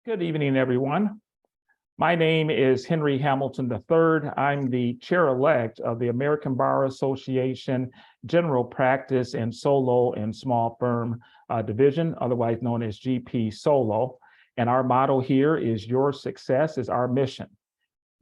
Good evening, everyone. My name is Henry Hamilton III. I'm the chair-elect of the American Bar Association General Practice and Solo and Small Firm Division, otherwise known as GPSolo. And our motto here is "Your success is our mission."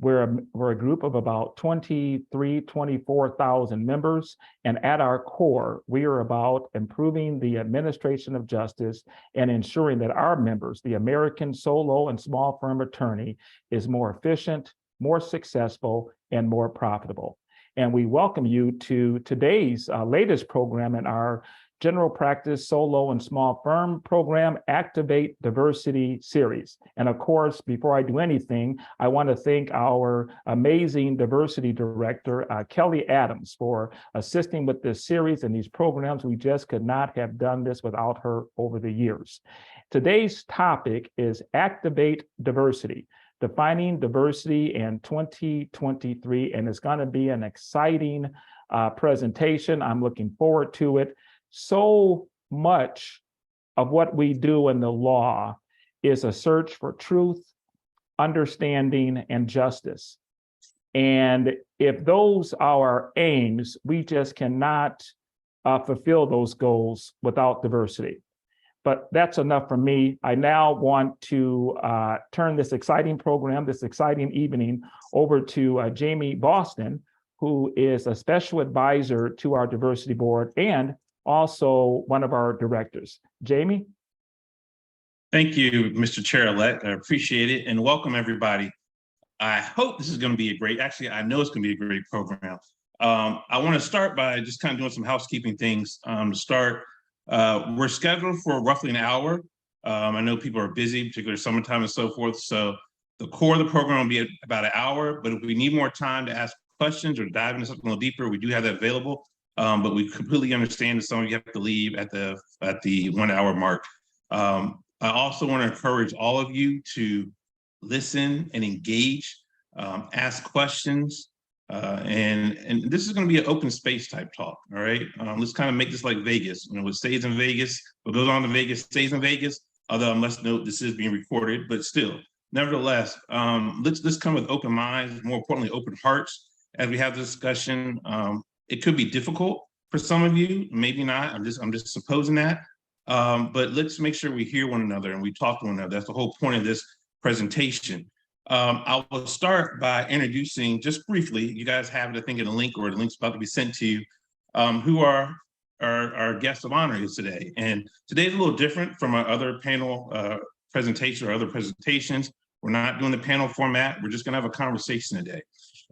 We're a group of about 24,000 members, and at our core, we are about improving the administration of justice and ensuring that our members, the American solo and small firm attorney, is more efficient, more successful, and more profitable. And we welcome you to today's latest program in our General Practice Solo and Small Firm Program Activate Diversity Series. And of course, before I do anything, I want to thank our amazing diversity director, Kelly Adams, for assisting with this series and these programs. We just could not have done this without her over the years. Today's topic is Activate Diversity, defining diversity in 2023, and it's going to be an exciting presentation. I'm looking forward to it. So much of what we do in the law is a search for truth, understanding, and justice. And if those are our aims, we just cannot fulfill those goals without diversity. But that's enough for me. I now want to turn this exciting program, this exciting evening, over to Jamie Boston, who is a special advisor to our diversity board and also one of our directors. Jamie? Thank you, Mr. Chair-elect. I appreciate it, and welcome everybody. I hope this is going to be actually, I know it's going to be a great program. I want to start by just kind of doing some housekeeping things to start. We're scheduled for roughly an hour. I know people are busy, particularly summertime and so forth, so the core of the program will be about an hour, but if we need more time to ask questions or dive into something a little deeper, we do have that available. But we completely understand that some of you have to leave at the 1 hour mark. I also want to encourage all of you to listen and engage, ask questions, and this is going to be an open space type talk. All right, let's kind of make this like Vegas. You know, what stays in Vegas, what goes on in Vegas stays in Vegas. Although I must note this is being recorded, but still, nevertheless, let's come with open minds, more importantly, open hearts as we have the discussion. It could be difficult for some of you, maybe not. I'm just supposing that. But let's make sure we hear one another and we talk to one another. That's the whole point of this presentation. I will start by introducing, just briefly, you guys have it, I think, in a link, or the link's about to be sent to you, who are our guests of honor is today. And today's a little different from our other panel presentation or other presentations. We're not doing the panel format. We're just gonna have a conversation today.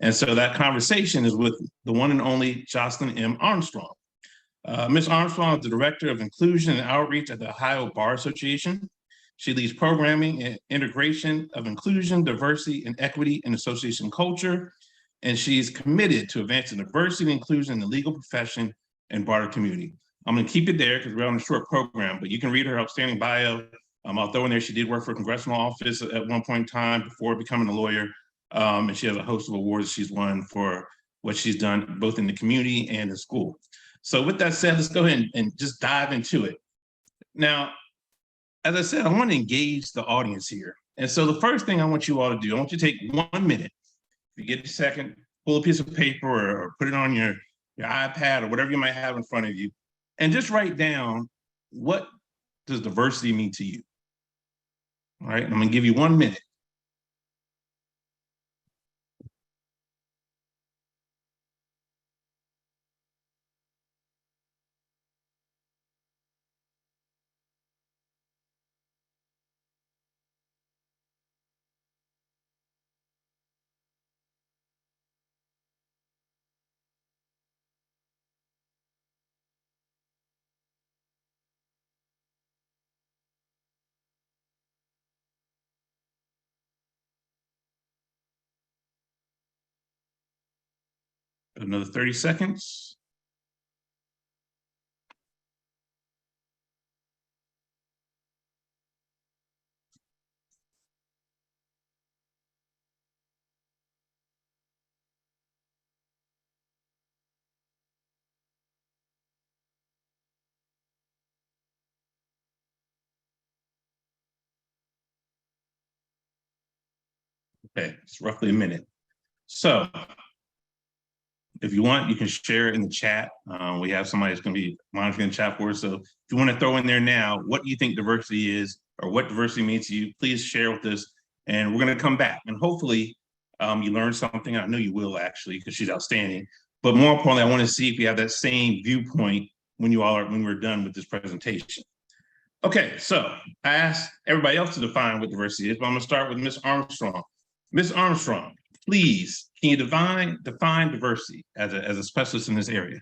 And so that conversation is with the one and only Jocelyn M. Armstrong. Ms. Armstrong is the Director of Inclusion and Outreach at the Ohio Bar Association. She leads programming and integration of inclusion, diversity, and equity in association culture. And she's committed to advancing diversity and inclusion in the legal profession and bar community. I'm gonna keep it there because we're on a short program, but you can read her outstanding bio. I'll throw in there, she did work for a congressional office at one point in time before becoming a lawyer. And she has a host of awards she's won for what she's done both in the community and in school. So with that said, let's go ahead and just dive into it. Now, as I said, I want to engage the audience here. And so the first thing I want you all to do, I want you to take 1 minute. If you get a second, pull a piece of paper or put it on your iPad or whatever you might have in front of you, and just write down, what does diversity mean to you? All right, I'm gonna give you 1 minute. Another 30 seconds. Okay, it's roughly a minute. So if you want, you can share it in the chat. We have somebody that's going to be monitoring the chat for us. So if you want to throw in there now, what you think diversity is or what diversity means to you, please share with us. And we're going to come back. And hopefully you learned something. I know you will, actually, because she's outstanding. But more importantly, I want to see if you have that same viewpoint when we're done with this presentation. Okay, so I asked everybody else to define what diversity is, but I'm going to start with Ms. Armstrong. Ms. Armstrong, please, can you define diversity as a specialist in this area?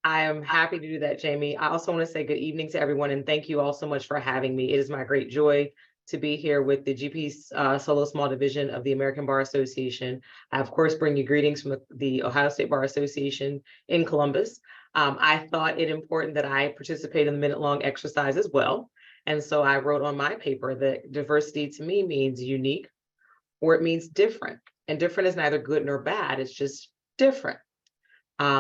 I am happy to do that, Jamie. I also want to say good evening to everyone, and thank you all so much for having me. It is my great joy to be here with the GPSolo Small Division of the American Bar Association. I, of course, bring you greetings from the Ohio State Bar Association in Columbus. I thought it important that I participate in the minute-long exercise as well. And so I wrote on my paper that diversity to me means unique, or it means different. And different is neither good nor bad, it's just different.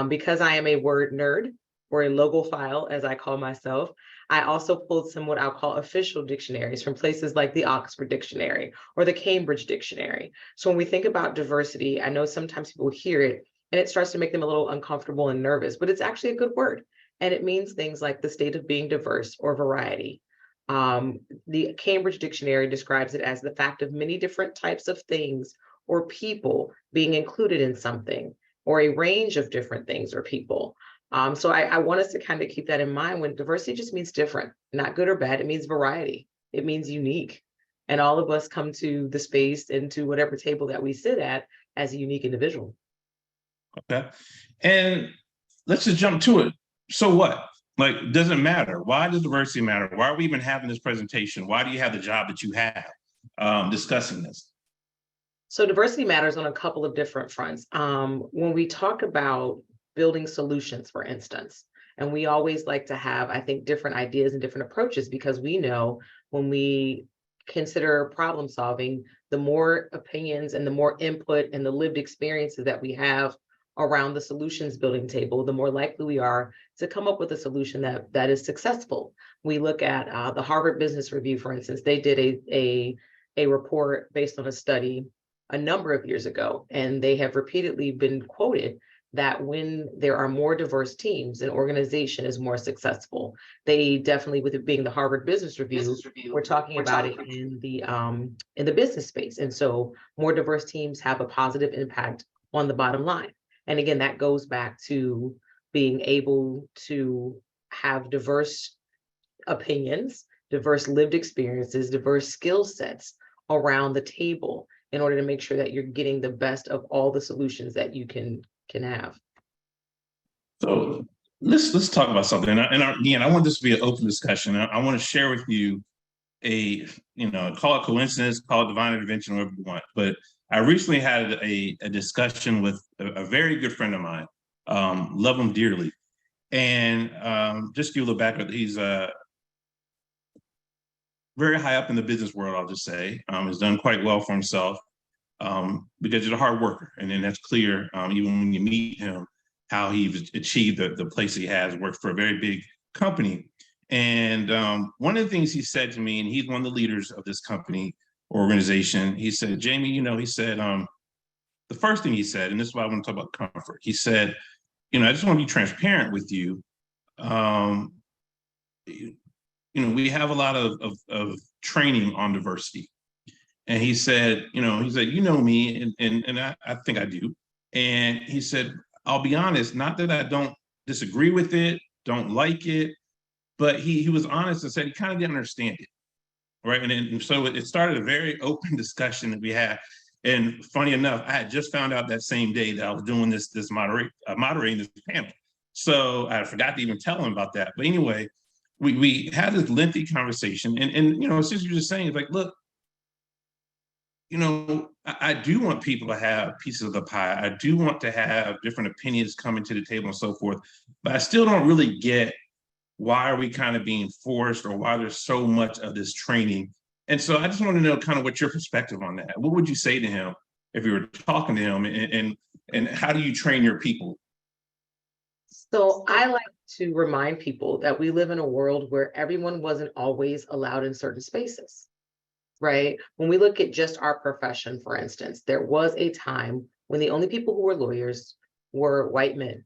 Because I am a word nerd, or a logophile, as I call myself, I also pulled some what I'll call official dictionaries from places like the Oxford Dictionary or the Cambridge Dictionary. So when we think about diversity, I know sometimes people hear it and it starts to make them a little uncomfortable and nervous, but it's actually a good word. And it means things like the state of being diverse or variety. The Cambridge Dictionary describes it as the fact of many different types of things or people being included in something, or a range of different things or people. So I want us to kind of keep that in mind when diversity just means different, not good or bad. It means variety. It means unique. And all of us come to the space and to whatever table that we sit at as a unique individual. Okay. And let's just jump to it. So what? Like, does it matter? Why does diversity matter? Why are we even having this presentation? Why do you have the job that you have discussing this? So diversity matters on a couple of different fronts. When we talk about building solutions, for instance, and we always like to have, I think, different ideas and different approaches, because we know when we consider problem solving, the more opinions and the more input and the lived experiences that we have around the solutions building table, the more likely we are to come up with a solution that is successful. We look at the Harvard Business Review, for instance. They did a report based on a study a number of years ago, and they have repeatedly been quoted that when there are more diverse teams, an organization is more successful. They definitely, with it being the Harvard Business Review, we're talking about it in the business space. And so more diverse teams have a positive impact on the bottom line. And again, that goes back to being able to have diverse opinions, diverse lived experiences, diverse skill sets around the table in order to make sure that you're getting the best of all the solutions that you can have. So let's talk about something. And again, I want this to be an open discussion. I want to share with you call it coincidence, call it divine intervention, whatever you want. But I recently had a discussion with a very good friend of mine, love him dearly. And just give a little background, he's very high up in the business world, I'll just say. Has done quite well for himself because he's a hard worker. And then that's clear, even when you meet him, how he's achieved the place he has, worked for a very big company. And one of the things he said to me, and he's one of the leaders of this company or organization, he said, Jamie, he said, the first thing he said, and this is why I want to talk about comfort. He said, I just want to be transparent with you. We have a lot of training on diversity. And he said, you know me, and I think I do. And he said, I'll be honest, not that I don't disagree with it, don't like it, but he was honest and said he kind of didn't understand it, right? And so it started a very open discussion that we had. And funny enough, I had just found out that same day that I was doing this moderating this panel. So I forgot to even tell him about that. But anyway, we had this lengthy conversation, and since you're just saying, like, look, I do want people to have pieces of the pie. I do want to have different opinions coming to the table and so forth, but I still don't really get why are we kind of being forced or why there's so much of this training. And so I just want to know kind of what's your perspective on that. What would you say to him if you were talking to him, and how do you train your people? So I like to remind people that we live in a world where everyone wasn't always allowed in certain spaces. right? When we look at just our profession, for instance, there was a time when the only people who were lawyers were white men,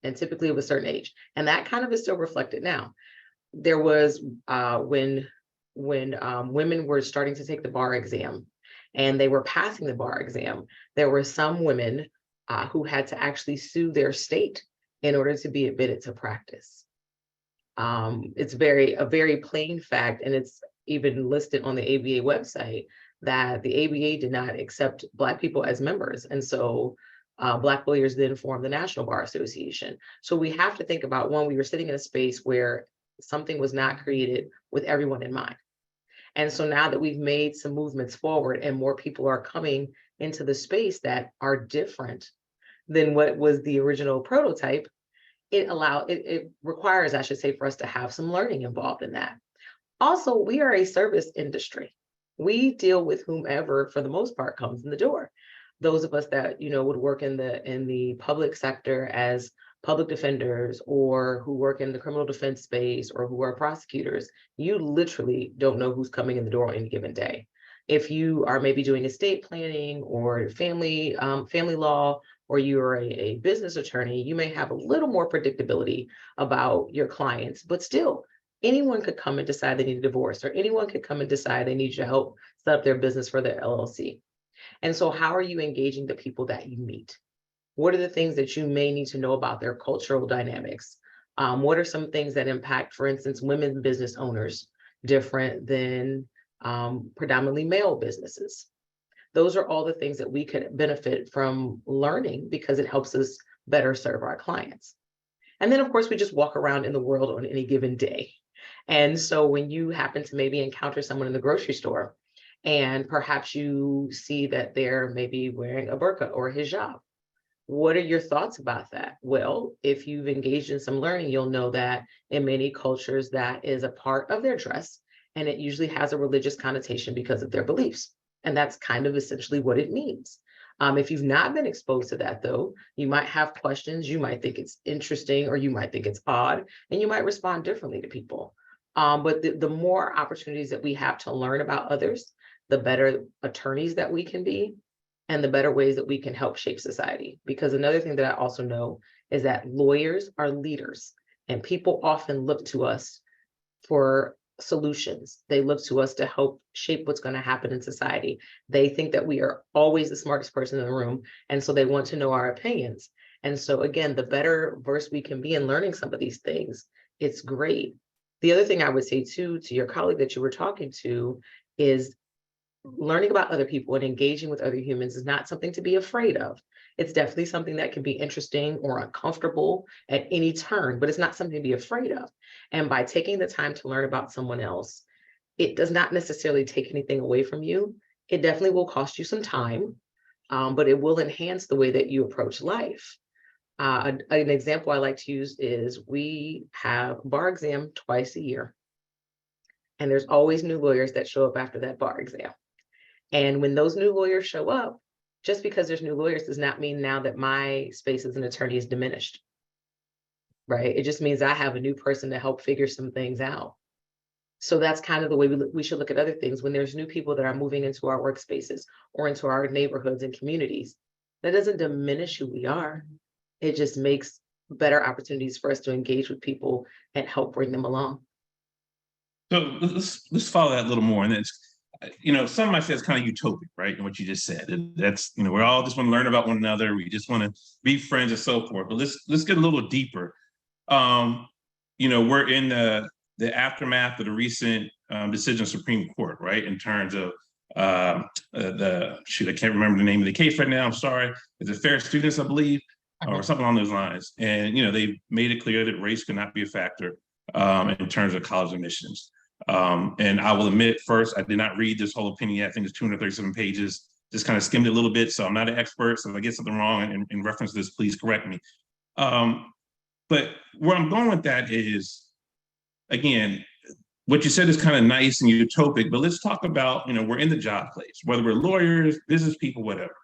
and typically of a certain age. And that kind of is still reflected now. There was when women were starting to take the bar exam and they were passing the bar exam, there were some women who had to actually sue their state in order to be admitted to practice. It's a very plain fact, and it's even listed on the ABA website that the ABA did not accept Black people as members. And so Black lawyers then formed the National Bar Association. So we have to think about, one, we were sitting in a space where something was not created with everyone in mind. And so now that we've made some movements forward and more people are coming into the space that are different than what was the original prototype, it requires, I should say, for us to have some learning involved in that. Also, we are a service industry. We deal with whomever, for the most part, comes in the door. Those of us that would work in the public sector as public defenders, or who work in the criminal defense space, or who are prosecutors, you literally don't know who's coming in the door on any given day. If you are maybe doing estate planning or family law, or you're a business attorney, you may have a little more predictability about your clients, but still, anyone could come and decide they need a divorce, or anyone could come and decide they need your help set up their business for their LLC. And so how are you engaging the people that you meet? What are the things that you may need to know about their cultural dynamics? What are some things that impact, for instance, women business owners different than predominantly male businesses? Those are all the things that we could benefit from learning, because it helps us better serve our clients. And then, of course, we just walk around in the world on any given day. And so when you happen to maybe encounter someone in the grocery store, and perhaps you see that they're maybe wearing a burqa or a hijab, what are your thoughts about that? Well, if you've engaged in some learning, you'll know that in many cultures that is a part of their dress, and it usually has a religious connotation because of their beliefs. And that's kind of essentially what it means. If you've not been exposed to that, though, you might have questions, you might think it's interesting, or you might think it's odd, and you might respond differently to people. But the more opportunities that we have to learn about others, the better attorneys that we can be, and the better ways that we can help shape society. Because another thing that I also know is that lawyers are leaders, and people often look to us for solutions. They look to us to help shape what's going to happen in society. They think that we are always the smartest person in the room, and so they want to know our opinions. And so again, the better versed we can be in learning some of these things, it's great. The other thing I would say too, to your colleague that you were talking to, is learning about other people and engaging with other humans is not something to be afraid of. It's definitely something that can be interesting or uncomfortable at any turn, but it's not something to be afraid of. And by taking the time to learn about someone else, it does not necessarily take anything away from you. It definitely will cost you some time, but it will enhance the way that you approach life. An example I like to use is we have bar exam twice a year, and there's always new lawyers that show up after that bar exam. And when those new lawyers show up, just because there's new lawyers does not mean now that my space as an attorney is diminished, right? It just means I have a new person to help figure some things out. So that's kind of the way we should look at other things. When there's new people that are moving into our workspaces or into our neighborhoods and communities, that doesn't diminish who we are. It just makes better opportunities for us to engage with people and help bring them along. So let's follow that a little more. And it's, some might say it's kind of utopic, right? And what you just said, that's, we're all just want to learn about one another. We just want to be friends and so forth. But let's get a little deeper. We're in the aftermath of the recent decision of Supreme Court, right? In terms of I can't remember the name of the case right now. I'm sorry. Is it Fair Students, I believe, or something along those lines? And, they made it clear that race could not be a factor in terms of college admissions. And I will admit, first, I did not read this whole opinion yet. I think it's 237 pages. Just kind of skimmed it a little bit. So I'm not an expert. So if I get something wrong in reference to this, please correct me. But where I'm going with that is, again, what you said is kind of nice and utopic, but let's talk about, we're in the job place, whether we're lawyers, business people, whatever.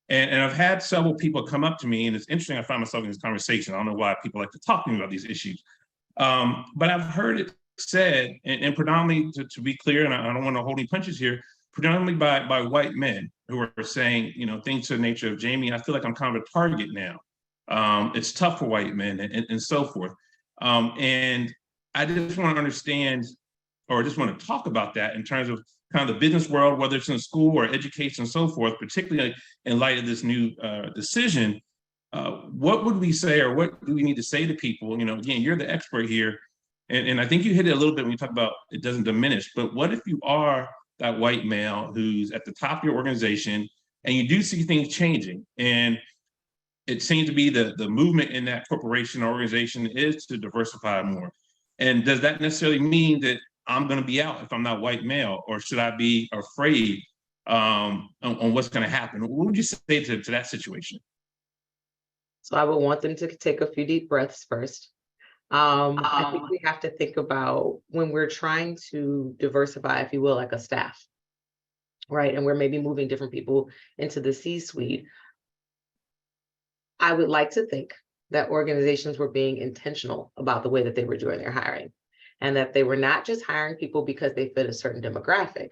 And I've had several people come up to me, and it's interesting, I find myself in this conversation. I don't know why people like to talk to me about these issues. But I've heard it said, and predominantly, to be clear, and I don't want to hold any punches here, predominantly by white men who are saying, things to the nature of, Jamie, I feel like I'm kind of a target now. It's tough for white men and so forth. And I just want to understand, or just want to talk about that in terms of kind of the business world, whether it's in school or education and so forth, particularly in light of this new decision. What would we say, or what do we need to say to people? Again, you're the expert here. And I think you hit it a little bit when you talk about it doesn't diminish, but what if you are that white male who's at the top of your organization and you do see things changing, and it seems to be the movement in that corporation or organization is to diversify more? And does that necessarily mean that I'm going to be out if I'm not white male, or should I be afraid on what's going to happen? What would you say to that situation? So I would want them to take a few deep breaths first. I think we have to think about when we're trying to diversify, if you will, like a staff, right? And we're maybe moving different people into the C-suite. I would like to think that organizations were being intentional about the way that they were doing their hiring, and that they were not just hiring people because they fit a certain demographic,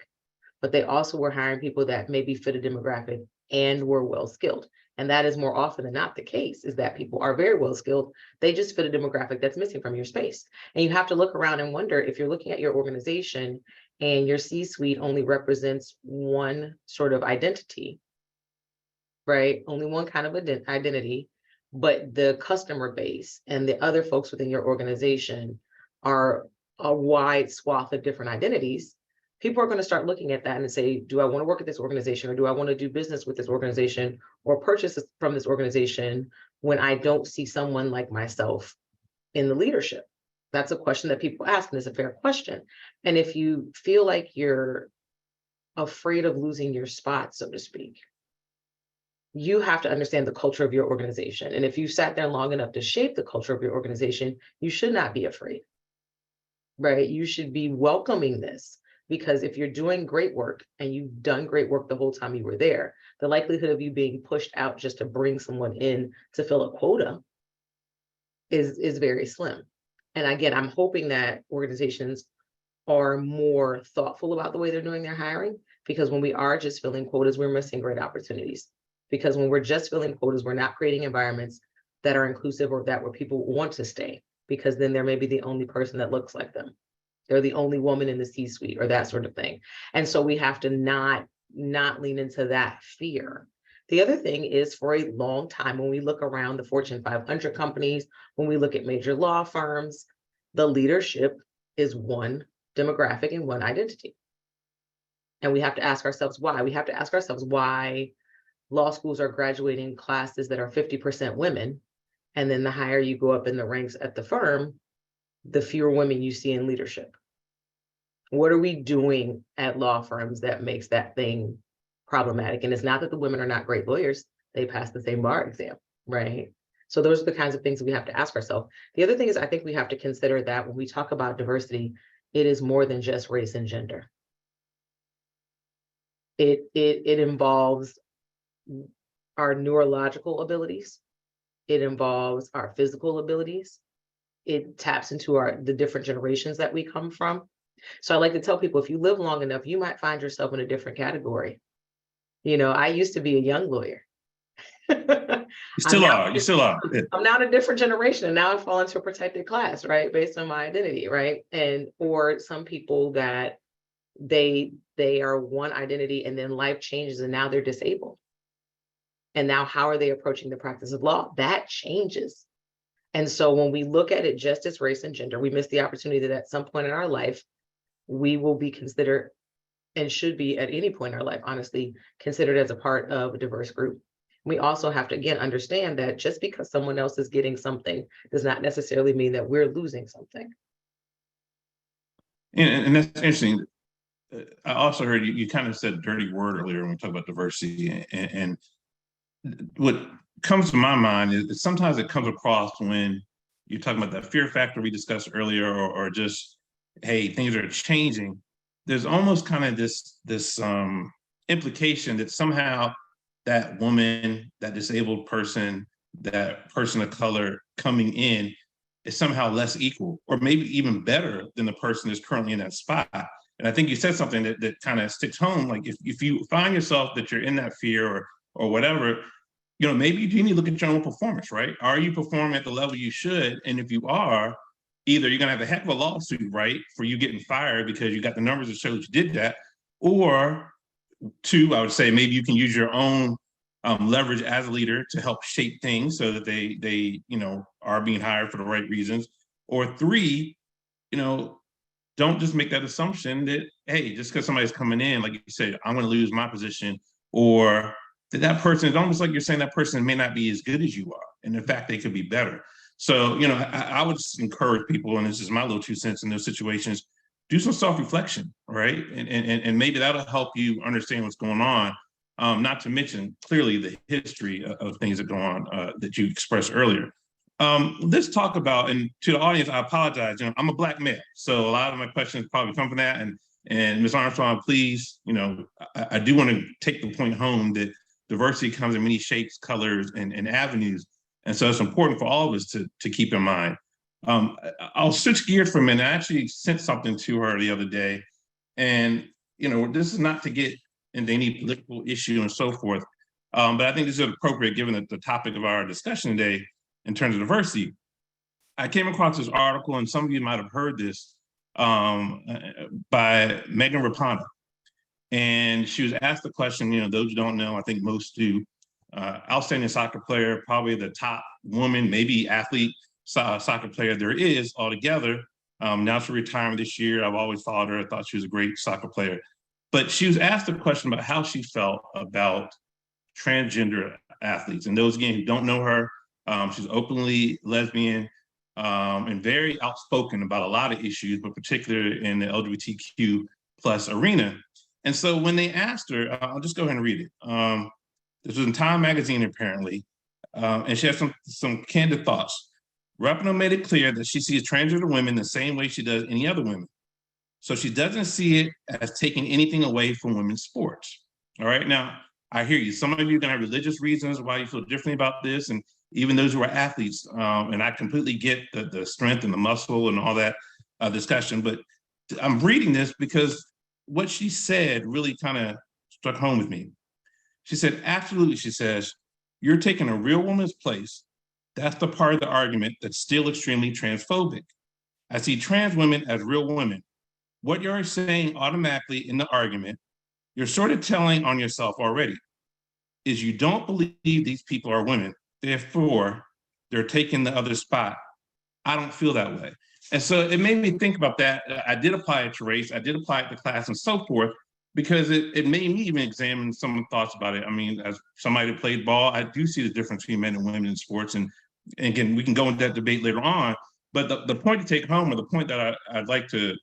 but they also were hiring people that maybe fit a demographic and were well-skilled. And that is more often than not the case, is that people are very well-skilled. They just fit a demographic that's missing from your space. And you have to look around and wonder, if you're looking at your organization and your C-suite only represents one sort of identity, right? Only one kind of identity, but the customer base and the other folks within your organization are a wide swath of different identities. People are going to start looking at that and say, do I want to work at this organization, or do I want to do business with this organization or purchase from this organization when I don't see someone like myself in the leadership? That's a question that people ask, and it's a fair question. And if you feel like you're afraid of losing your spot, so to speak, you have to understand the culture of your organization. And if you sat there long enough to shape the culture of your organization, you should not be afraid, right? You should be welcoming this. Because if you're doing great work and you've done great work the whole time you were there, the likelihood of you being pushed out just to bring someone in to fill a quota is very slim. And again, I'm hoping that organizations are more thoughtful about the way they're doing their hiring, because when we are just filling quotas, we're missing great opportunities. Because when we're just filling quotas, we're not creating environments that are inclusive or that where people want to stay, because then they're maybe the only person that looks like them. They're the only woman in the C-suite or that sort of thing. And so we have to not lean into that fear. The other thing is, for a long time, when we look around the Fortune 500 companies, when we look at major law firms, the leadership is one demographic and one identity. And we have to ask ourselves why. We have to ask ourselves why law schools are graduating classes that are 50% women. And then the higher you go up in the ranks at the firm, the fewer women you see in leadership. What are we doing at law firms that makes that thing problematic? And it's not that the women are not great lawyers. They pass the same bar exam, right? So those are the kinds of things that we have to ask ourselves. The other thing is, I think we have to consider that when we talk about diversity, it is more than just race and gender. It involves our neurological abilities. It involves our physical abilities. It taps into the different generations that we come from. So I like to tell people, if you live long enough, you might find yourself in a different category. I used to be a young lawyer. You still are. I'm now in a different generation, and now I fall into a protected class, right? Based on my identity, right? Or some people that they are one identity, and then life changes and now they're disabled. And now how are they approaching the practice of law? That changes. And so when we look at it just as race and gender, we miss the opportunity that at some point in our life, we will be considered, and should be at any point in our life, honestly, considered as a part of a diverse group. We also have to, again, understand that just because someone else is getting something does not necessarily mean that we're losing something. And that's interesting. I also heard you kind of said a dirty word earlier when we talk about diversity. And what comes to my mind is sometimes it comes across when you're talking about that fear factor we discussed earlier, or just, hey, things are changing. There's almost kind of this implication that somehow that woman, that disabled person, that person of color coming in is somehow less equal, or maybe even better than the person that's currently in that spot. And I think you said something that kind of sticks home. Like if you find yourself that you're in that fear or whatever, maybe you do need to look at your own performance, right? Are you performing at the level you should? And if you are, either you're gonna have a heck of a lawsuit, right, for you getting fired because you got the numbers that show that you did that, or two, I would say maybe you can use your own leverage as a leader to help shape things so that they are being hired for the right reasons. Or three, don't just make that assumption that, hey, just because somebody's coming in, like you said, I'm going to lose my position, or that person, it's almost like you're saying that person may not be as good as you are. And in fact, they could be better. So, I would just encourage people, and this is my little 2 cents in those situations, do some self-reflection, right? And maybe that'll help you understand what's going on. Not to mention, clearly, the history of things that go on that you expressed earlier. Let's talk about, and to the audience, I apologize, I'm a Black male, so a lot of my questions probably come from that. And Ms. Armstrong, please, I do want to take the point home that diversity comes in many shapes, colors, and avenues. And so it's important for all of us to keep in mind. I'll switch gears for a minute. I actually sent something to her the other day. And, this is not to get into any political issue and so forth, but I think this is appropriate given the topic of our discussion today in terms of diversity. I came across this article, and some of you might have heard this, by Megan Rapinoe. And she was asked the question, those who don't know, I think most do, outstanding soccer player, probably the top woman, maybe athlete, soccer player there is altogether. Now she's retiring this year. I've always followed her. I thought she was a great soccer player. But she was asked a question about how she felt about transgender athletes. And those, again, who don't know her, she's openly lesbian and very outspoken about a lot of issues, but particularly in the LGBTQ plus arena. And so when they asked her, I'll just go ahead and read it. This was in Time magazine, apparently, and she had some candid thoughts. Rapinoe made it clear that she sees transgender women the same way she does any other women. So she doesn't see it as taking anything away from women's sports. All right, now, I hear you. Some of you are gonna have religious reasons why you feel differently about this, and even those who are athletes, and I completely get the strength and the muscle and all that discussion, but I'm reading this because what she said really kind of struck home with me. She said, absolutely, she says, you're taking a real woman's place. That's the part of the argument that's still extremely transphobic. I see trans women as real women. What you're saying automatically in the argument, you're sort of telling on yourself already, is you don't believe these people are women, therefore they're taking the other spot. I don't feel that way. And so it made me think about that. I did apply it to race, I did apply it to class and so forth, because it made me even examine some thoughts about it. I mean, as somebody that played ball, I do see the difference between men and women in sports. And again, we can go into that debate later on, but the point to take home, or the point that I'd like to,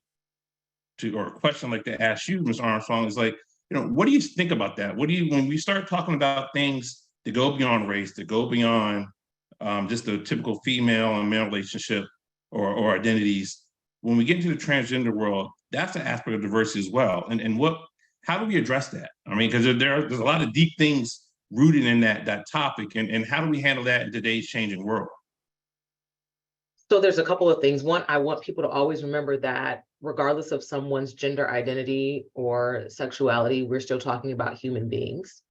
or a question I'd like to ask you, Ms. Armstrong, is like, what do you think about that? When we start talking about things that go beyond race, that go beyond just the typical female and male relationship or identities, when we get into the transgender world, that's an aspect of diversity as well. And how do we address that? I mean, because there's a lot of deep things rooted in that topic, and how do we handle that in today's changing world? So there's a couple of things. One, I want people to always remember that regardless of someone's gender identity or sexuality, we're still talking about human beings.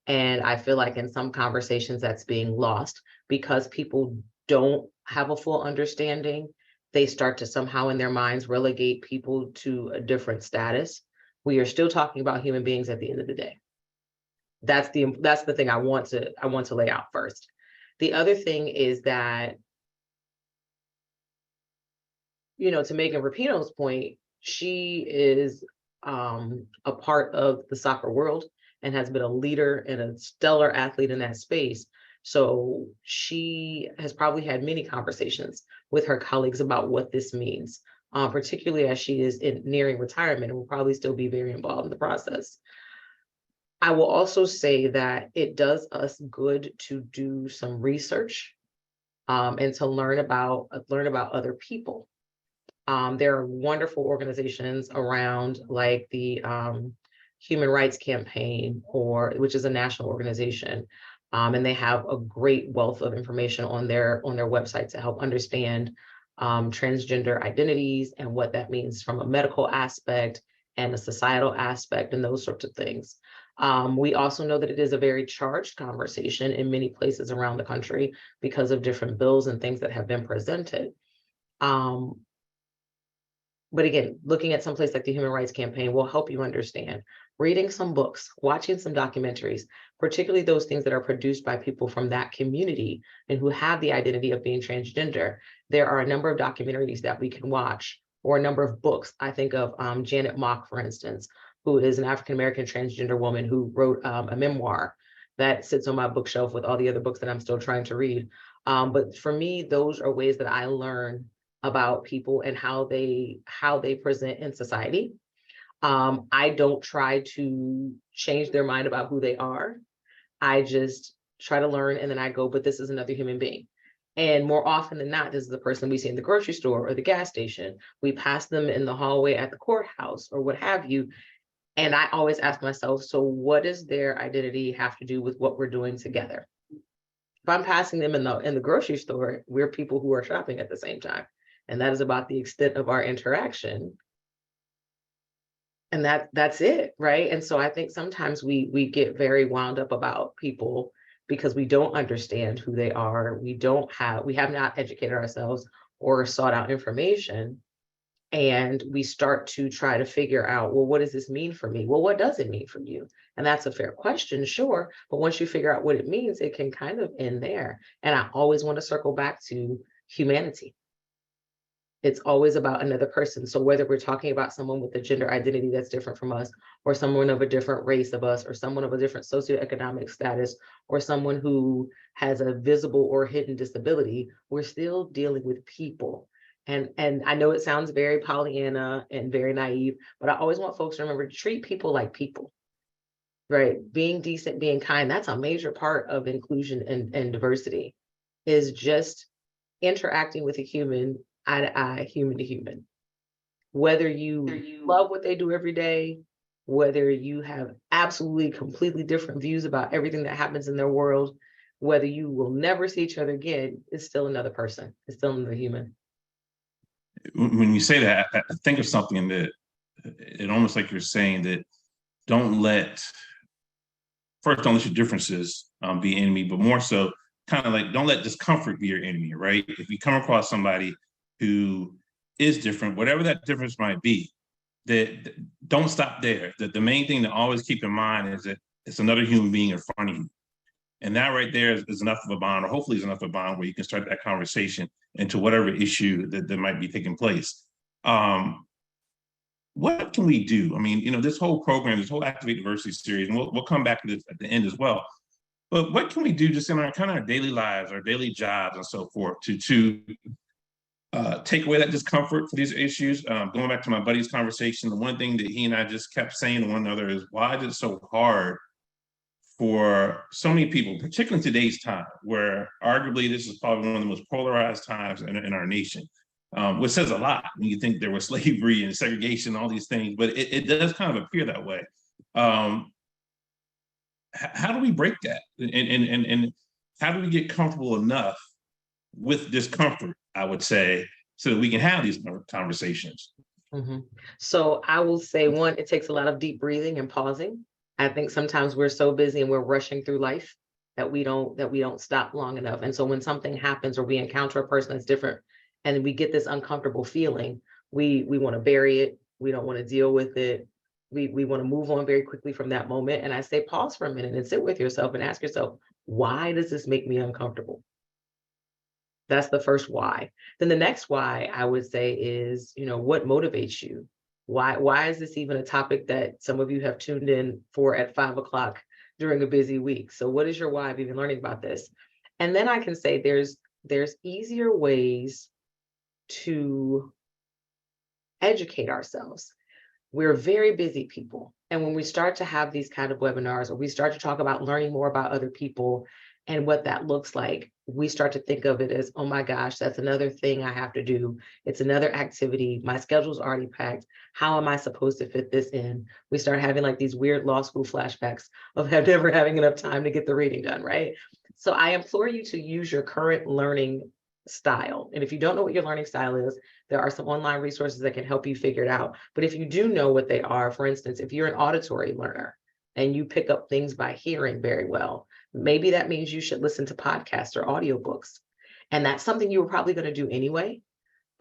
And I feel like in some conversations that's being lost because people don't have a full understanding. They start to somehow in their minds relegate people to a different status. We are still talking about human beings at the end of the day. That's the thing I want to lay out first. The other thing is that, to Megan Rapinoe's point, she is a part of the soccer world and has been a leader and a stellar athlete in that space. So she has probably had many conversations with her colleagues about what this means, particularly as she is nearing retirement and will probably still be very involved in the process. I will also say that it does us good to do some research and to learn about other people. There are wonderful organizations around, like the Human Rights Campaign, which is a national organization, And they have a great wealth of information on their website to help understand transgender identities and what that means from a medical aspect and a societal aspect and those sorts of things. We also know that it is a very charged conversation in many places around the country because of different bills and things that have been presented. But again, looking at some place like the Human Rights Campaign will help you understand. Reading some books, watching some documentaries, particularly those things that are produced by people from that community and who have the identity of being transgender. There are a number of documentaries that we can watch, or a number of books. I think of Janet Mock, for instance, who is an African-American transgender woman who wrote a memoir that sits on my bookshelf with all the other books that I'm still trying to read. But for me, those are ways that I learn about people and how they present in society. I don't try to change their mind about who they are. I just try to learn, and then I go, but this is another human being. And more often than not, this is the person we see in the grocery store or the gas station. We pass them in the hallway at the courthouse or what have you. And I always ask myself, so what does their identity have to do with what we're doing together? If I'm passing them in the grocery store, we're people who are shopping at the same time. And that is about the extent of our interaction. And that's it, right? And so I think sometimes we get very wound up about people because we don't understand who they are. We have not educated ourselves or sought out information. And we start to try to figure out, well, what does this mean for me? Well, what does it mean for you? And that's a fair question, sure. But once you figure out what it means, it can kind of end there. And I always want to circle back to humanity. It's always about another person. So whether we're talking about someone with a gender identity that's different from us, or someone of a different race of us, or someone of a different socioeconomic status, or someone who has a visible or hidden disability, we're still dealing with people. And I know it sounds very Pollyanna and very naive, but I always want folks to remember to treat people like people, right? Being decent, being kind, that's a major part of inclusion and diversity, is just interacting with a human eye to eye, human to human. Whether you love what they do every day, whether you have absolutely completely different views about everything that happens in their world, whether you will never see each other again, it's still another person. It's still another human. When you say that, I think of something that it almost like you're saying that don't let your differences be enemy, but more so kind of like don't let discomfort be your enemy, right? If you come across somebody who is different, whatever that difference might be, that don't stop there. That the main thing to always keep in mind is that it's another human being in front of you. And that right there is enough of a bond, or hopefully is enough of a bond where you can start that conversation into whatever issue that might be taking place. What can we do? I mean, this whole program, this whole Activate Diversity series, and we'll come back to this at the end as well. But what can we do just in our kind of our daily lives, our daily jobs and so forth to take away that discomfort for these issues? Going back to my buddy's conversation, the one thing that he and I just kept saying to one another is, why is it so hard for so many people, particularly in today's time, where arguably this is probably one of the most polarized times in our nation, which says a lot when you think there was slavery and segregation, all these things, but it does kind of appear that way. How do we break that? And how do we get comfortable enough with discomfort, I would say, so that we can have these conversations? Mm-hmm. So I will say, one, it takes a lot of deep breathing and pausing. I think sometimes we're so busy and we're rushing through life that we don't stop long enough. And so when something happens or we encounter a person that's different and we get this uncomfortable feeling, we want to bury it. We don't want to deal with it. We want to move on very quickly from that moment. And I say, pause for a minute and sit with yourself and ask yourself, why does this make me uncomfortable? That's the first why. Then the next why I would say is, what motivates you? Why is this even a topic that some of you have tuned in for at 5 o'clock during a busy week? So what is your why of even learning about this? And then I can say there's easier ways to educate ourselves. We're very busy people. And when we start to have these kind of webinars, or we start to talk about learning more about other people, and what that looks like, we start to think of it as, oh my gosh, that's another thing I have to do. It's another activity. My schedule's already packed. How am I supposed to fit this in? We start having like these weird law school flashbacks of never having enough time to get the reading done, right? So I implore you to use your current learning style. And if you don't know what your learning style is, there are some online resources that can help you figure it out. But if you do know what they are, for instance, if you're an auditory learner and you pick up things by hearing very well, maybe that means you should listen to podcasts or audiobooks. And that's something you were probably going to do anyway.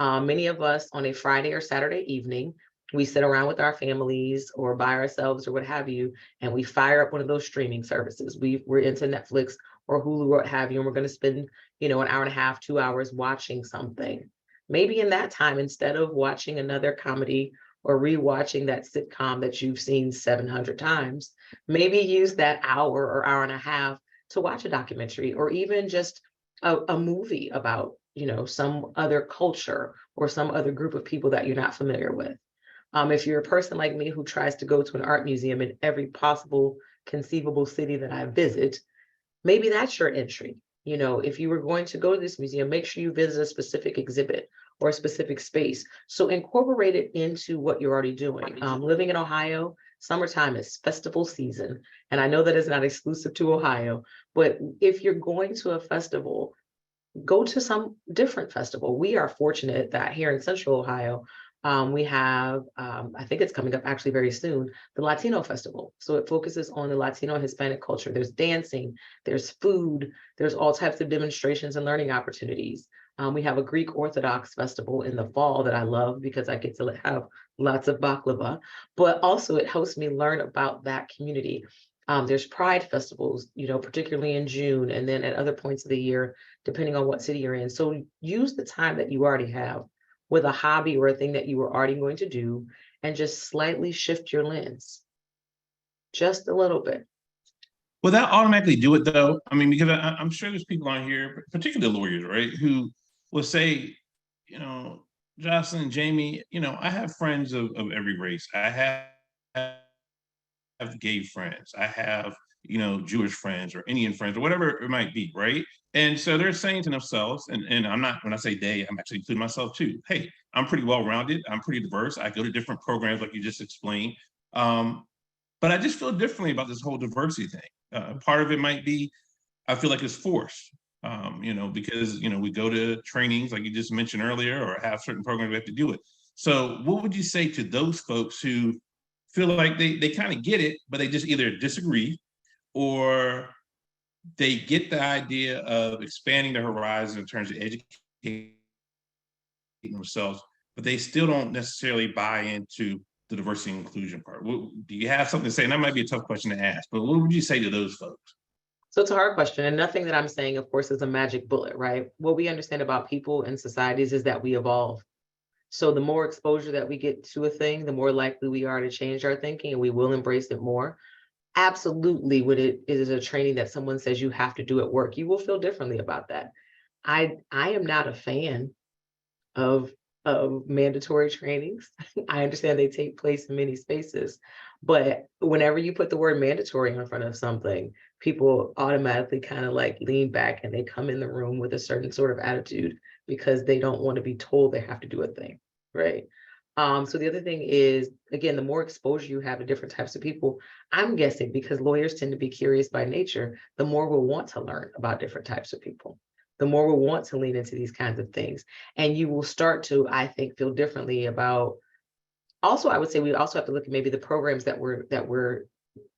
Many of us on a Friday or Saturday evening, we sit around with our families or by ourselves or what have you, and we fire up one of those streaming services. We're into Netflix or Hulu or what have you, and we're going to spend, an hour and a half, 2 hours watching something. Maybe in that time, instead of watching another comedy or rewatching that sitcom that you've seen 700 times, maybe use that hour or hour and a half to watch a documentary or even just a movie about, some other culture or some other group of people that you're not familiar with. If you're a person like me who tries to go to an art museum in every possible conceivable city that I visit, maybe that's your entry. If you were going to go to this museum, make sure you visit a specific exhibit or a specific space. So incorporate it into what you're already doing. Living in Ohio, summertime is festival season. And I know that is not exclusive to Ohio, but if you're going to a festival, go to some different festival. We are fortunate that here in Central Ohio, we have, I think it's coming up actually very soon, the Latino Festival. So it focuses on the Latino Hispanic culture. There's dancing, there's food, there's all types of demonstrations and learning opportunities. We have a Greek Orthodox festival in the fall that I love because I get to have lots of baklava, but also it helps me learn about that community. There's Pride festivals, particularly in June, and then at other points of the year, depending on what city you're in. So use the time that you already have with a hobby or a thing that you were already going to do and just slightly shift your lens just a little bit. Will that automatically do it though? I mean, because I'm sure there's people on here, particularly lawyers, right, who will say, Jocelyn, Jamie, I have friends of every race. I have gay friends. I have, Jewish friends or Indian friends or whatever it might be, right? And so they're saying to themselves, and I'm not, when I say they, I'm actually including myself too. Hey, I'm pretty well-rounded. I'm pretty diverse. I go to different programs like you just explained. But I just feel differently about this whole diversity thing. Part of it might be, I feel like it's forced, because, we go to trainings like you just mentioned earlier or have certain programs we have to do it. So what would you say to those folks who feel like they kind of get it, but they just either disagree or they get the idea of expanding the horizon in terms of educating themselves, but they still don't necessarily buy into the diversity and inclusion part? Do you have something to say? And that might be a tough question to ask, but what would you say to those folks? So it's a hard question. And nothing that I'm saying, of course, is a magic bullet, right? What we understand about people and societies is that we evolve. So the more exposure that we get to a thing, the more likely we are to change our thinking and we will embrace it more. Absolutely, when it is a training that someone says you have to do at work, you will feel differently about that. I am not a fan of mandatory trainings. I understand they take place in many spaces, but whenever you put the word mandatory in front of something, people automatically kind of like lean back and they come in the room with a certain sort of attitude because they don't want to be told they have to do a thing, right? So the other thing is, again, the more exposure you have to different types of people, I'm guessing because lawyers tend to be curious by nature, the more we'll want to learn about different types of people, the more we'll want to lean into these kinds of things. And you will start to, I think, feel differently about, also, I would say we also have to look at maybe the programs that we're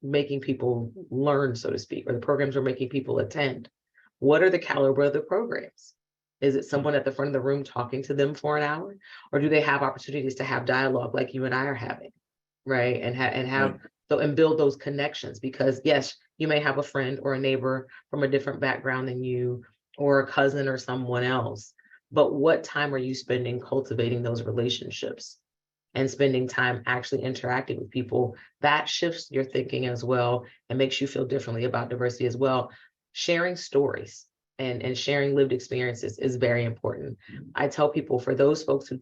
making people learn, so to speak, or the programs we're making people attend. What are the caliber of the programs? Is it someone at the front of the room talking to them for an hour? Or do they have opportunities to have dialogue like you and I are having, right? And build those connections, because yes, you may have a friend or a neighbor from a different background than you, or a cousin or someone else. But what time are you spending cultivating those relationships and spending time actually interacting with people? That shifts your thinking as well and makes you feel differently about diversity as well. Sharing stories and sharing lived experiences is very important. I tell people, for those folks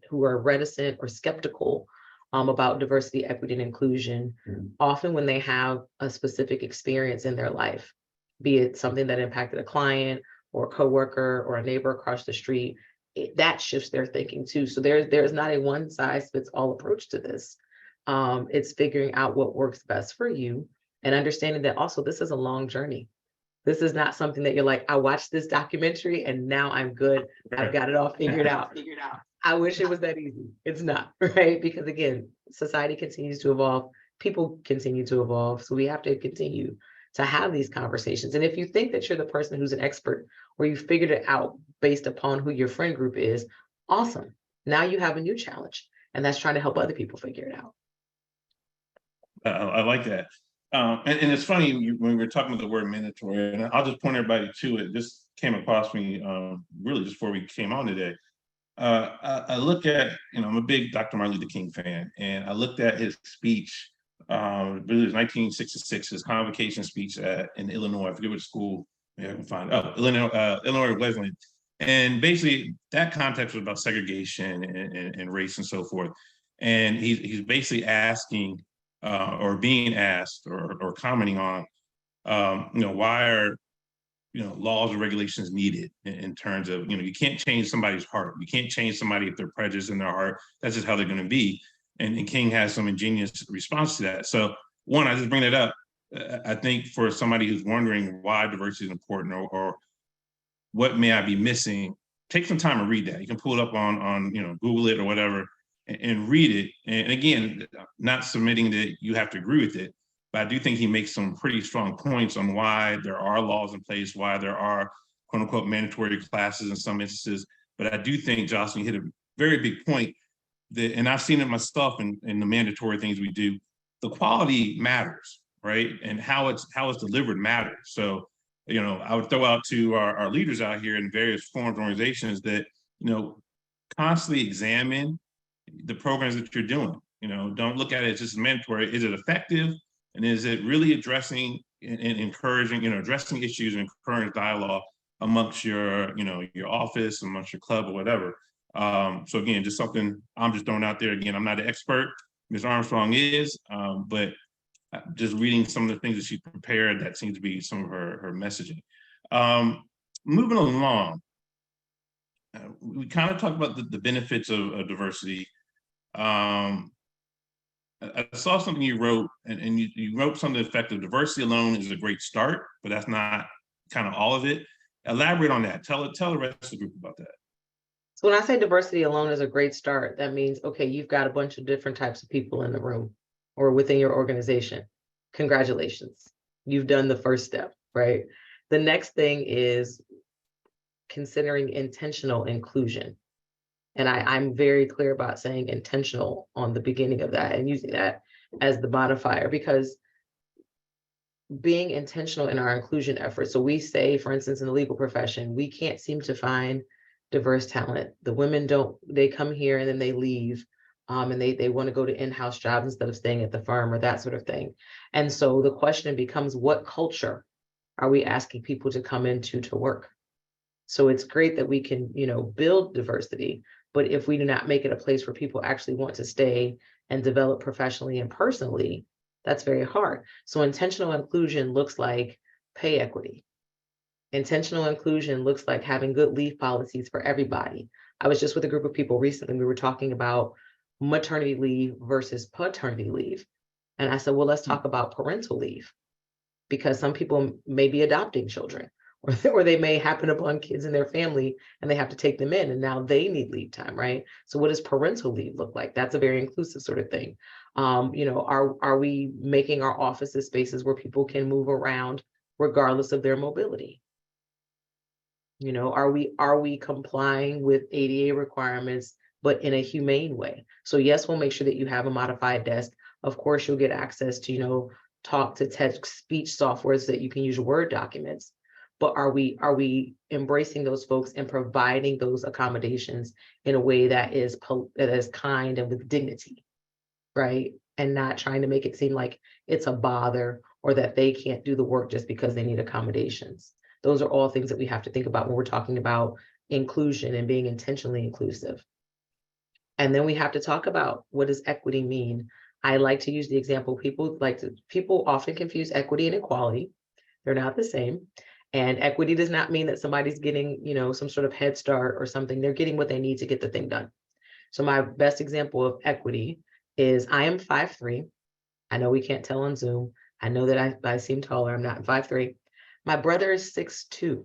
who are reticent or skeptical about diversity, equity, and inclusion, often when they have a specific experience in their life, be it something that impacted a client or a coworker or a neighbor across the street. That shifts their thinking too. So there's not a one size fits all approach to this. It's figuring out what works best for you and understanding that also this is a long journey. This is not something that you're like, I watched this documentary and now I'm good. I've got it all figured out. I wish it was that easy. It's not, right? Because again, society continues to evolve, people continue to evolve. So we have to continue to have these conversations. And if you think that you're the person who's an expert or you figured it out based upon who your friend group is, awesome. Now you have a new challenge, and that's trying to help other people figure it out. I like that. And it's funny when we were talking about the word mandatory, and I'll just point everybody to it. This came across me really just before we came on today. I look at, I'm a big Dr. Martin Luther King fan, and I looked at his speech, I believe it was 1966, his convocation speech in Illinois. I forget which school, maybe I can find it. Oh, Illinois Wesleyan. And basically, that context was about segregation and race and so forth. And he's basically asking, or being asked, or commenting on, why are laws or regulations needed in terms of, you can't change somebody's heart. You can't change somebody if they're prejudiced in their heart. That's just how they're going to be. And King has some ingenious response to that. So one, I just bring that up. I think for somebody who's wondering why diversity is important, or what may I be missing, take some time to read that. You can pull it up on Google it or whatever, and read it. And again, not submitting that you have to agree with it, but I do think he makes some pretty strong points on why there are laws in place, why there are quote unquote mandatory classes in some instances. But I do think, Jocelyn, you hit a very big point that, and I've seen it myself in the mandatory things we do, the quality matters, right? And how it's delivered matters. So, I would throw out to our leaders out here in various forms and organizations that, constantly examine the programs that you're doing. Don't look at it as just mandatory. Is it effective? And is it really addressing and encouraging, addressing issues and encourage dialogue amongst your office, amongst your club or whatever. So again, just something I'm just throwing out there. Again, I'm not an expert. Ms. Armstrong is, but just reading some of the things that she prepared, that seems to be some of her messaging. Moving along, we kind of talked about the benefits of diversity. I saw something you wrote, and you wrote something to the effect of diversity alone is a great start, but that's not kind of all of it. Elaborate on that. Tell the rest of the group about that. So when I say diversity alone is a great start, that means, okay, you've got a bunch of different types of people in the room or within your organization. Congratulations. You've done the first step, right? The next thing is considering intentional inclusion. And I'm very clear about saying intentional on the beginning of that and using that as the modifier, because being intentional in our inclusion efforts. So we say, for instance, in the legal profession, we can't seem to find diverse talent. The women they come here and then they leave, and they want to go to in-house jobs instead of staying at the firm or that sort of thing. And so the question becomes, what culture are we asking people to come into to work? So it's great that we can, build diversity, but if we do not make it a place where people actually want to stay and develop professionally and personally, that's very hard. So intentional inclusion looks like pay equity. Intentional inclusion looks like having good leave policies for everybody. I was just with a group of people recently. We were talking about maternity leave versus paternity leave. And I said, well, let's talk about parental leave, because some people may be adopting children, or they may happen upon kids in their family and they have to take them in and now they need leave time, right? So what does parental leave look like? That's a very inclusive sort of thing. Are we making our offices spaces where people can move around regardless of their mobility? Are we complying with ADA requirements, but in a humane way? So yes, we'll make sure that you have a modified desk. Of course, you'll get access to, talk to text speech softwares that you can use Word documents. But are we embracing those folks and providing those accommodations in a way that is kind and with dignity, right? And not trying to make it seem like it's a bother or that they can't do the work just because they need accommodations. Those are all things that we have to think about when we're talking about inclusion and being intentionally inclusive. And then we have to talk about, what does equity mean? I like to use the example, people often confuse equity and equality. They're not the same. And equity does not mean that somebody's getting, some sort of head start or something. They're getting what they need to get the thing done. So my best example of equity is I am 5'3". I know we can't tell on Zoom. I know that I seem taller. I'm not 5'3". My brother is 6'2".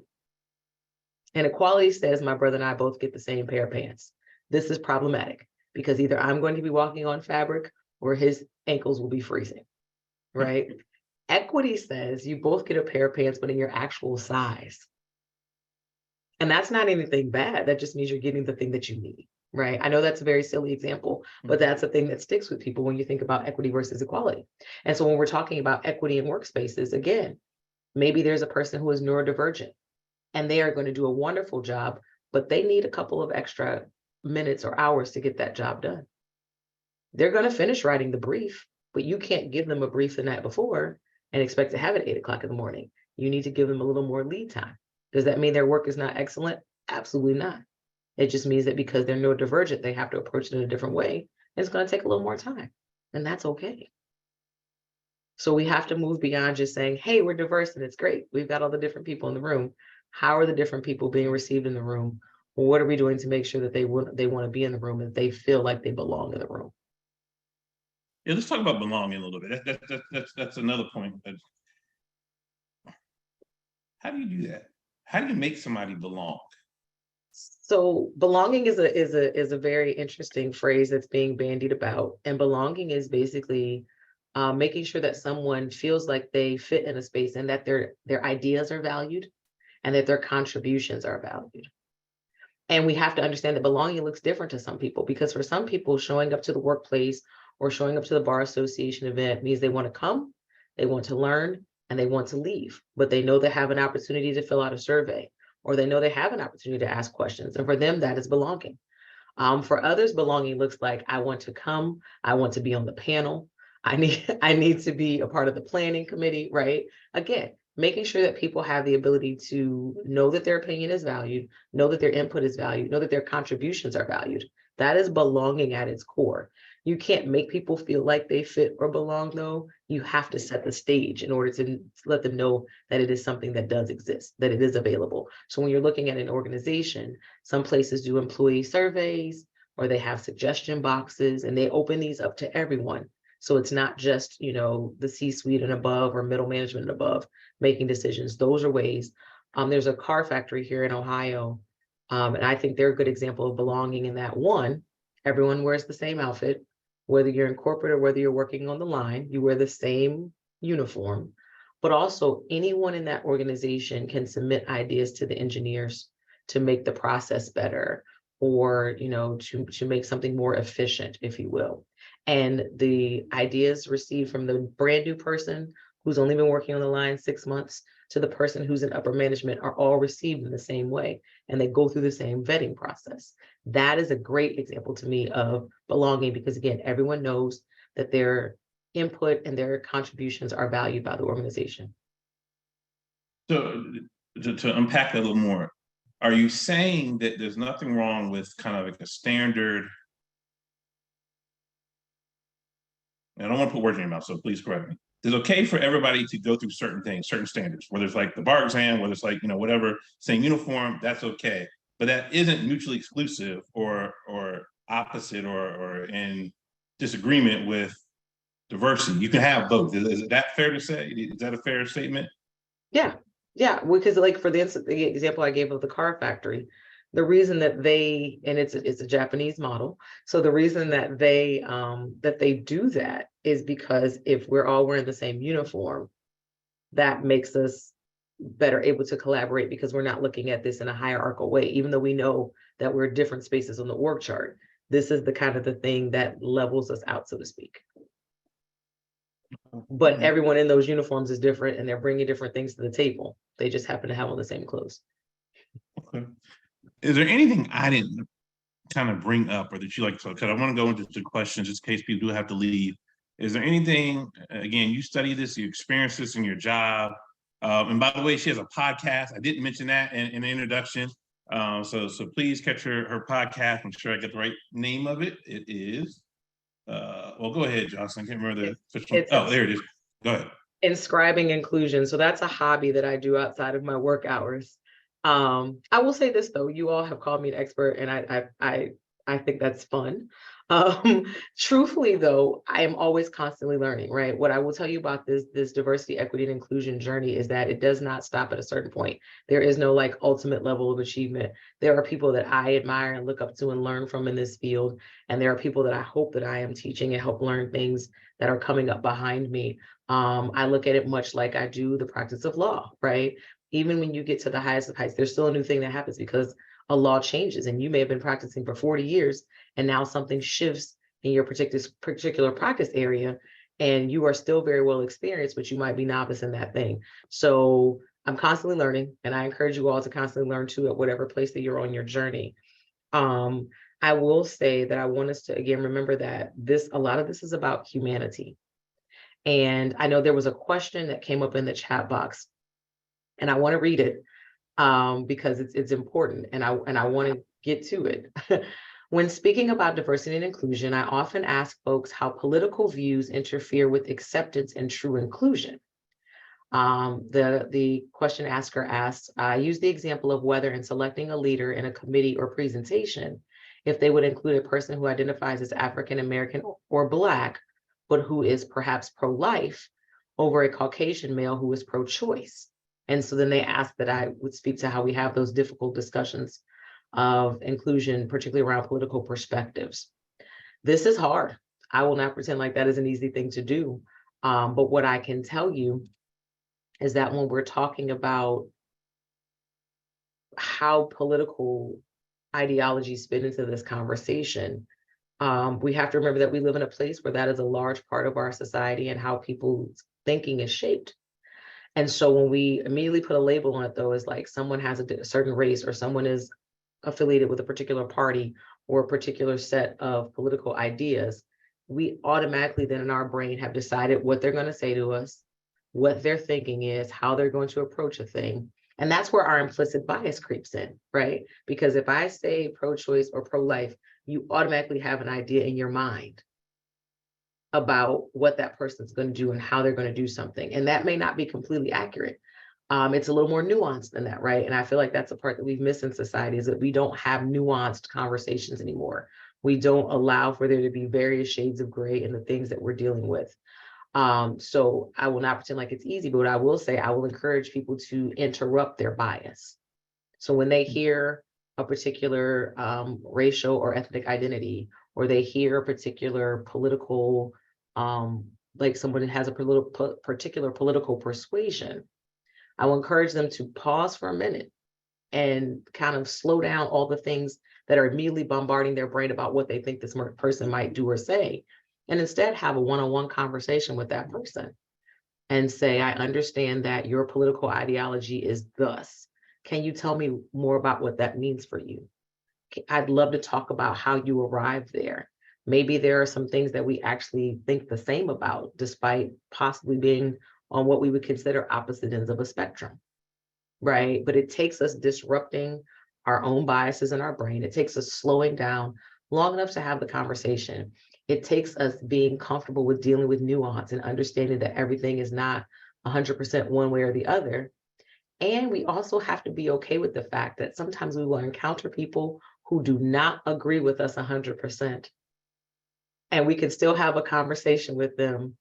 And equality says my brother and I both get the same pair of pants. This is problematic because either I'm going to be walking on fabric or his ankles will be freezing, right? Equity says you both get a pair of pants, but in your actual size. And that's not anything bad. That just means you're getting the thing that you need, right? I know that's a very silly example, but that's a thing that sticks with people when you think about equity versus equality. And so when we're talking about equity in workspaces, again, maybe there's a person who is neurodivergent and they are going to do a wonderful job, but they need a couple of extra minutes or hours to get that job done. They're going to finish writing the brief, but you can't give them a brief the night before and expect to have it at 8 o'clock in the morning. You need to give them a little more lead time. Does that mean their work is not excellent? Absolutely not. It just means that because they're neurodivergent, they have to approach it in a different way. And it's going to take a little more time, and that's okay. So we have to move beyond just saying, hey, we're diverse and it's great. We've got all the different people in the room. How are the different people being received in the room? What are we doing to make sure that they want to be in the room and they feel like they belong in the room? Yeah, let's talk about belonging a little bit. That's another point. How do you do that? How do you make somebody belong? So belonging is a very interesting phrase that's being bandied about. And belonging is basically making sure that someone feels like they fit in a space and that their ideas are valued and that their contributions are valued. And we have to understand that belonging looks different to some people, because for some people, showing up to the workplace or showing up to the bar association event means they want to come, they want to learn, and they want to leave, but they know they have an opportunity to fill out a survey, or they know they have an opportunity to ask questions. And for them, that is belonging. For others, belonging looks like I want to come, I want to be on the panel, I need to be a part of the planning committee, right? Again, making sure that people have the ability to know that their opinion is valued, know that their input is valued, know that their contributions are valued. That is belonging at its core. You can't make people feel like they fit or belong, though. You have to set the stage in order to let them know that it is something that does exist, that it is available. So when you're looking at an organization, some places do employee surveys or they have suggestion boxes and they open these up to everyone. So it's not just, the C-suite and above or middle management and above making decisions. Those are ways. There's a car factory here in Ohio, and I think they're a good example of belonging in that. One, everyone wears the same outfit, whether you're in corporate or whether you're working on the line, you wear the same uniform. But also anyone in that organization can submit ideas to the engineers to make the process better, or to make something more efficient, if you will. And the ideas received from the brand new person who's only been working on the line 6 months to the person who's in upper management are all received in the same way, and they go through the same vetting process. That is a great example to me of belonging, because again, everyone knows that their input and their contributions are valued by the organization. So to unpack that a little more, are you saying that there's nothing wrong with kind of like a standard, and I don't want to put words in your mouth, so please correct me. It's okay for everybody to go through certain things, certain standards, whether it's like the bar exam, whether it's like, whatever, same uniform, that's okay. But that isn't mutually exclusive or opposite or in disagreement with diversity. You can have both. Is that fair to say? Is that a fair statement? Yeah, because like for the example I gave of the car factory, the reason that they, and it's a Japanese model, so the reason that they do that is because if we're all wearing the same uniform, that makes us better able to collaborate, because we're not looking at this in a hierarchical way, even though we know that we're different spaces on the org chart. This is the kind of the thing that levels us out, so to speak. But everyone in those uniforms is different and they're bringing different things to the table. They just happen to have on the same clothes. Okay. Is there anything I didn't kind of bring up or that you like to, because I want to go into the questions just in case people do have to leave. Is there anything, again, you study this, you experience this in your job. And by the way, she has a podcast. I didn't mention that in the introduction. So please catch her podcast. I'm sure I get the right name of it. It is, well, go ahead, Jocelyn. I can't remember the official. Oh, there it is. Go ahead. inscribing inclusion. So that's a hobby that I do outside of my work hours. I will say this though, you all have called me an expert, and I think that's fun. Truthfully though, I am always constantly learning, right? What I will tell you about this diversity, equity, and inclusion journey is that it does not stop at a certain point. There is no like ultimate level of achievement. There are people that I admire and look up to and learn from in this field. And there are people that I hope that I am teaching and help learn things that are coming up behind me. I look at it much like I do the practice of law, right? Even when you get to the highest of heights, there's still a new thing that happens because a law changes, and you may have been practicing for 40 years and now something shifts in your particular practice area, and you are still very well experienced, but you might be novice in that thing. So I'm constantly learning, and I encourage you all to constantly learn too at whatever place that you're on your journey. I will say that I want us to again remember that a lot of this is about humanity. And I know there was a question that came up in the chat box, and I want to read it because it's important, and I want to get to it. When speaking about diversity and inclusion, I often ask folks how political views interfere with acceptance and true inclusion. The question asker asks, I use the example of whether in selecting a leader in a committee or presentation, if they would include a person who identifies as African American or Black, but who is perhaps pro-life, over a Caucasian male who is pro-choice. And so then they asked that I would speak to how we have those difficult discussions of inclusion, particularly around political perspectives. This is hard. I will not pretend like that is an easy thing to do. But what I can tell you is that when we're talking about how political ideologies fit into this conversation, we have to remember that we live in a place where that is a large part of our society and how people's thinking is shaped. And so when we immediately put a label on it, though, is like someone has a certain race, or someone is affiliated with a particular party or a particular set of political ideas, we automatically then in our brain have decided what they're going to say to us, what their thinking is, how they're going to approach a thing. And that's where our implicit bias creeps in, right? Because if I say pro-choice or pro-life, you automatically have an idea in your mind about what that person's going to do and how they're going to do something. And that may not be completely accurate. It's a little more nuanced than that, right? And I feel like that's a part that we've missed in society, is that we don't have nuanced conversations anymore. We don't allow for there to be various shades of gray in the things that we're dealing with. So I will not pretend like it's easy, but what I will say, I will encourage people to interrupt their bias. So when they hear a particular racial or ethnic identity, or they hear a particular political, like someone has a particular political persuasion, I will encourage them to pause for a minute and kind of slow down all the things that are immediately bombarding their brain about what they think this person might do or say, and instead have a one-on-one conversation with that person and say, I understand that your political ideology is thus. Can you tell me more about what that means for you? I'd love to talk about how you arrived there. Maybe there are some things that we actually think the same about, despite possibly being on what we would consider opposite ends of a spectrum, right? But it takes us disrupting our own biases in our brain. It takes us slowing down long enough to have the conversation. It takes us being comfortable with dealing with nuance and understanding that everything is not 100% one way or the other. And we also have to be okay with the fact that sometimes we will encounter people who do not agree with us 100%. And we can still have a conversation with them.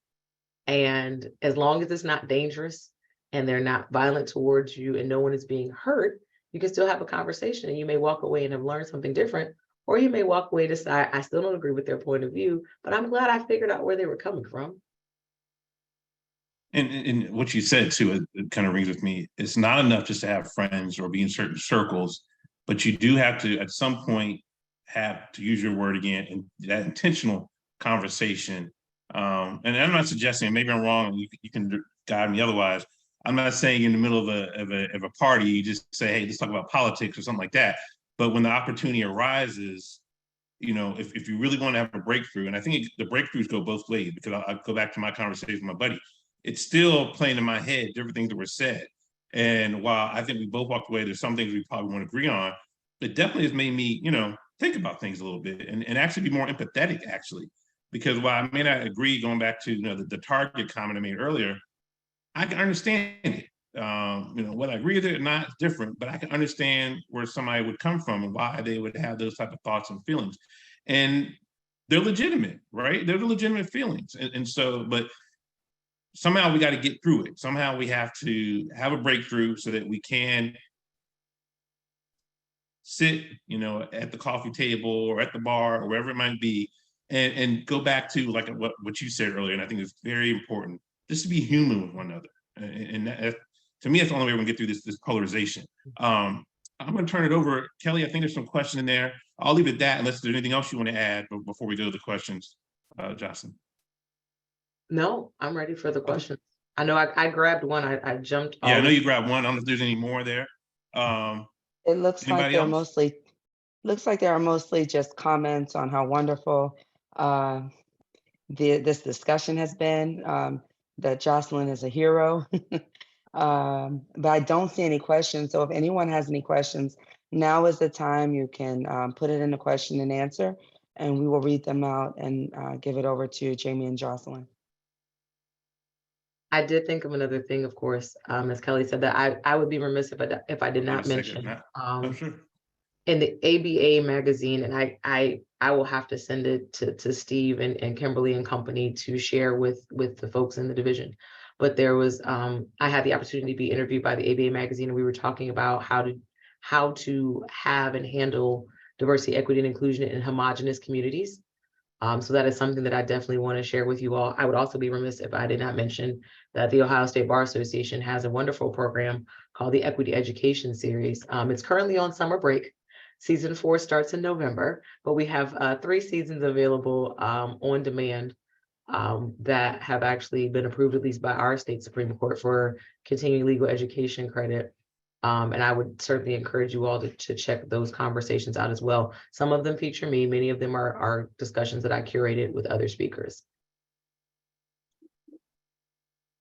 And as long as it's not dangerous and they're not violent towards you and no one is being hurt, you can still have a conversation, and you may walk away and have learned something different. Or you may walk away and decide, I still don't agree with their point of view, but I'm glad I figured out where they were coming from. And what you said too, it kind of rings with me. It's not enough just to have friends or be in certain circles, but you do have to, at some point, have to use your word again, and that intentional conversation. And I'm not suggesting, maybe I'm wrong, and you can guide me otherwise. I'm not saying in the middle of a party, you just say, hey, let's talk about politics or something like that. But when the opportunity arises, if you really want to have a breakthrough, and I think the breakthroughs go both ways, because I'll go back to my conversation with my buddy. It's still playing in my head, different things that were said. And while I think we both walked away, there's some things we probably won't agree on, it definitely has made me, think about things a little bit and actually be more empathetic, actually. Because while I may not agree, going back to the target comment I made earlier, I can understand it. Whether I agree with it or not is different, but I can understand where somebody would come from and why they would have those type of thoughts and feelings. And they're legitimate, right? They're the legitimate feelings. And so, but somehow we got to get through it. Somehow we have to have a breakthrough so that we can sit, at the coffee table or at the bar or wherever it might be, and go back to like what you said earlier. And I think it's very important just to be human with one another. And that, to me, that's the only way we're gonna get through this polarization. I'm gonna turn it over. Kelly, I think there's some question in there. I'll leave it at that unless there's anything else you want to add before we go to the questions, Jocelyn. No, I'm ready for the questions. I know I grabbed one. I jumped. Yeah, I know you grabbed one. I don't know if there's any more there. It looks like Anybody else? there are mostly just comments on how wonderful this discussion has been, that Jocelyn is a hero. But I don't see any questions. So if anyone has any questions, now is the time. You can put it in the question and answer, and we will read them out and give it over to Jamie and Jocelyn. I did think of another thing, of course, as Kelly said, that I would be remiss if I did not mention Sure. in the ABA magazine, and I will have to send it to Steve and Kimberly and company to share with the folks in the division. But there was I had the opportunity to be interviewed by the ABA magazine, and we were talking about how to have and handle diversity, equity, and inclusion in homogenous communities. So that is something that I definitely want to share with you all. I would also be remiss if I did not mention that the Ohio State Bar Association has a wonderful program called the Equity Education Series. It's currently on summer break. Season 4 starts in November, but we have 3 seasons available on demand that have actually been approved, at least by our state Supreme Court, for continuing legal education credit. And I would certainly encourage you all to check those conversations out as well. Some of them feature me. Many of them are discussions that I curated with other speakers.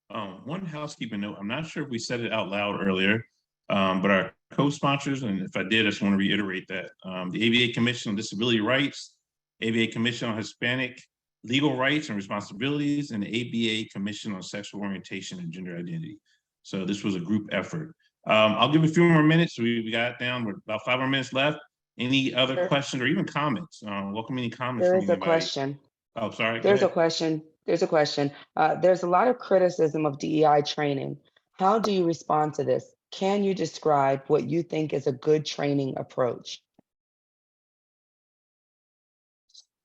One housekeeping note, I'm not sure if we said it out loud earlier, but our co-sponsors, and if I did, I just want to reiterate that, the ABA Commission on Disability Rights, ABA Commission on Hispanic Legal Rights and Responsibilities, and the ABA Commission on Sexual Orientation and Gender Identity. So this was a group effort. I'll give a few more minutes. We got it down with about 5 more minutes left. Any other questions or even comments? Welcome any comments. There is a question. Oh, sorry. There's a question. There's a lot of criticism of DEI training. How do you respond to this? Can you describe what you think is a good training approach?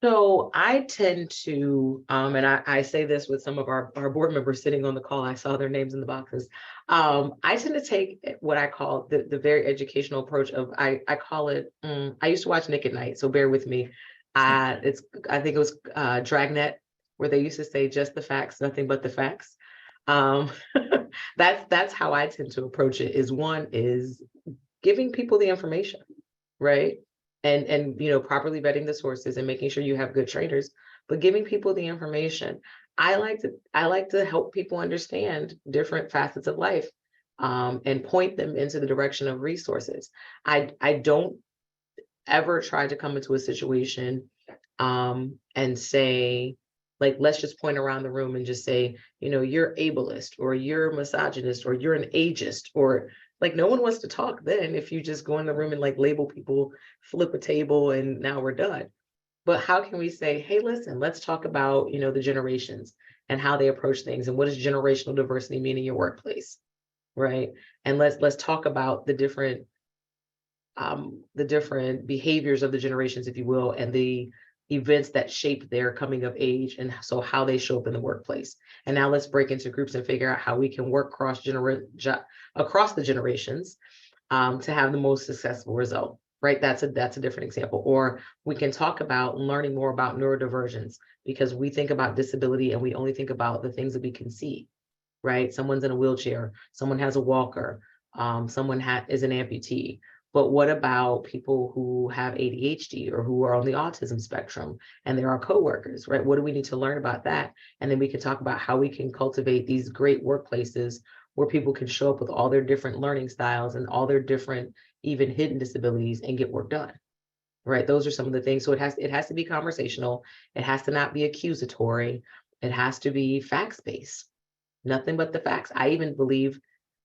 So I tend to, and I say this with some of our board members sitting on the call, I saw their names in the boxes. I tend to take what I call the very educational approach of, I call it, I used to watch Nick at Night, so bear with me. I think it was Dragnet, where they used to say just the facts, nothing but the facts. That's how I tend to approach it. One is giving people the information, right? And properly vetting the sources and making sure you have good trainers, but giving people the information. I like to help people understand different facets of life, and point them into the direction of resources. I don't ever try to come into a situation and say, like, let's just point around the room and just say, you're ableist, or you're misogynist, or you're an ageist, or like, no one wants to talk then if you just go in the room and like label people, flip a table, and now we're done. But how can we say, hey, listen, let's talk about, the generations and how they approach things, and what does generational diversity mean in your workplace, right? And let's talk about the different behaviors of the generations, if you will, and the events that shape their coming of age, and so how they show up in the workplace. And now let's break into groups and figure out how we can work across the generations to have the most successful result, right? That's a different example. Or we can talk about learning more about neurodivergence, because we think about disability and we only think about the things that we can see, right? Someone's in a wheelchair, someone has a walker, someone is an amputee. But what about people who have ADHD or who are on the autism spectrum and they're our coworkers, right? What do we need to learn about that? And then we can talk about how we can cultivate these great workplaces where people can show up with all their different learning styles and all their different, even hidden disabilities, and get work done, right? Those are some of the things. So it has to be conversational. It has to not be accusatory. It has to be facts-based, Nothing but the facts. I even believe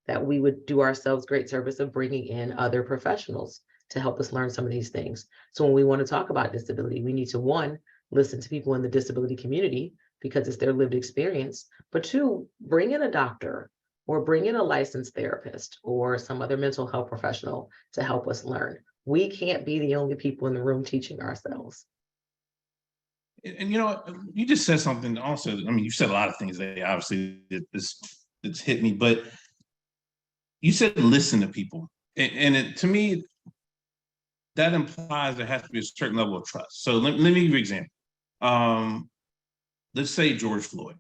that we would do ourselves great service of bringing in other professionals to help us learn some of these things. So when we want to talk about disability, we need to, one, listen to people in the disability community because it's their lived experience, but two, bring in a doctor or bring in a licensed therapist or some other mental health professional to help us learn. We can't be the only people in the room teaching ourselves. And you know, you just said something also. I mean, you said a lot of things that obviously it's hit me, but you said listen to people. And to me, that implies there has to be a certain level of trust. So let me give you an example. Let's say George Floyd.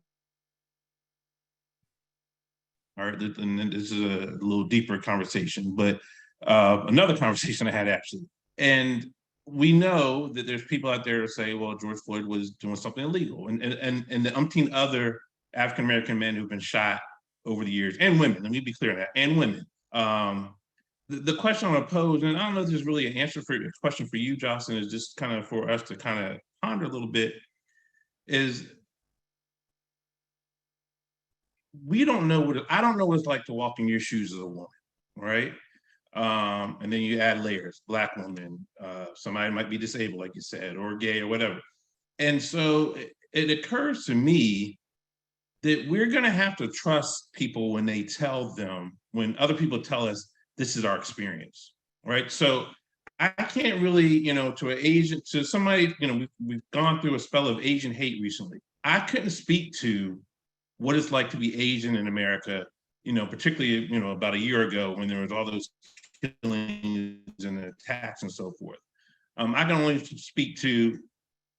All right, and this is a little deeper conversation, but another conversation I had actually. And we know that there's people out there who say, well, George Floyd was doing something illegal. And the umpteen other African-American men who've been shot over the years, and women, let me be clear on that, and women. The question I want to pose, and I don't know if there's really an answer for a question for you, Jocelyn, is just kind of for us to kind of ponder a little bit, is we don't know I don't know what it's like to walk in your shoes as a woman, right? And then you add layers, Black woman, somebody might be disabled, like you said, or gay or whatever. And so it occurs to me that we're gonna have to trust people when they tell them, when other people tell us, this is our experience, right? So I can't really, you know, to somebody, you know, we've gone through a spell of Asian hate recently. I couldn't speak to what it's like to be Asian in America, you know, particularly, you know, about a year ago when there was all those killings and attacks and so forth. I can only speak to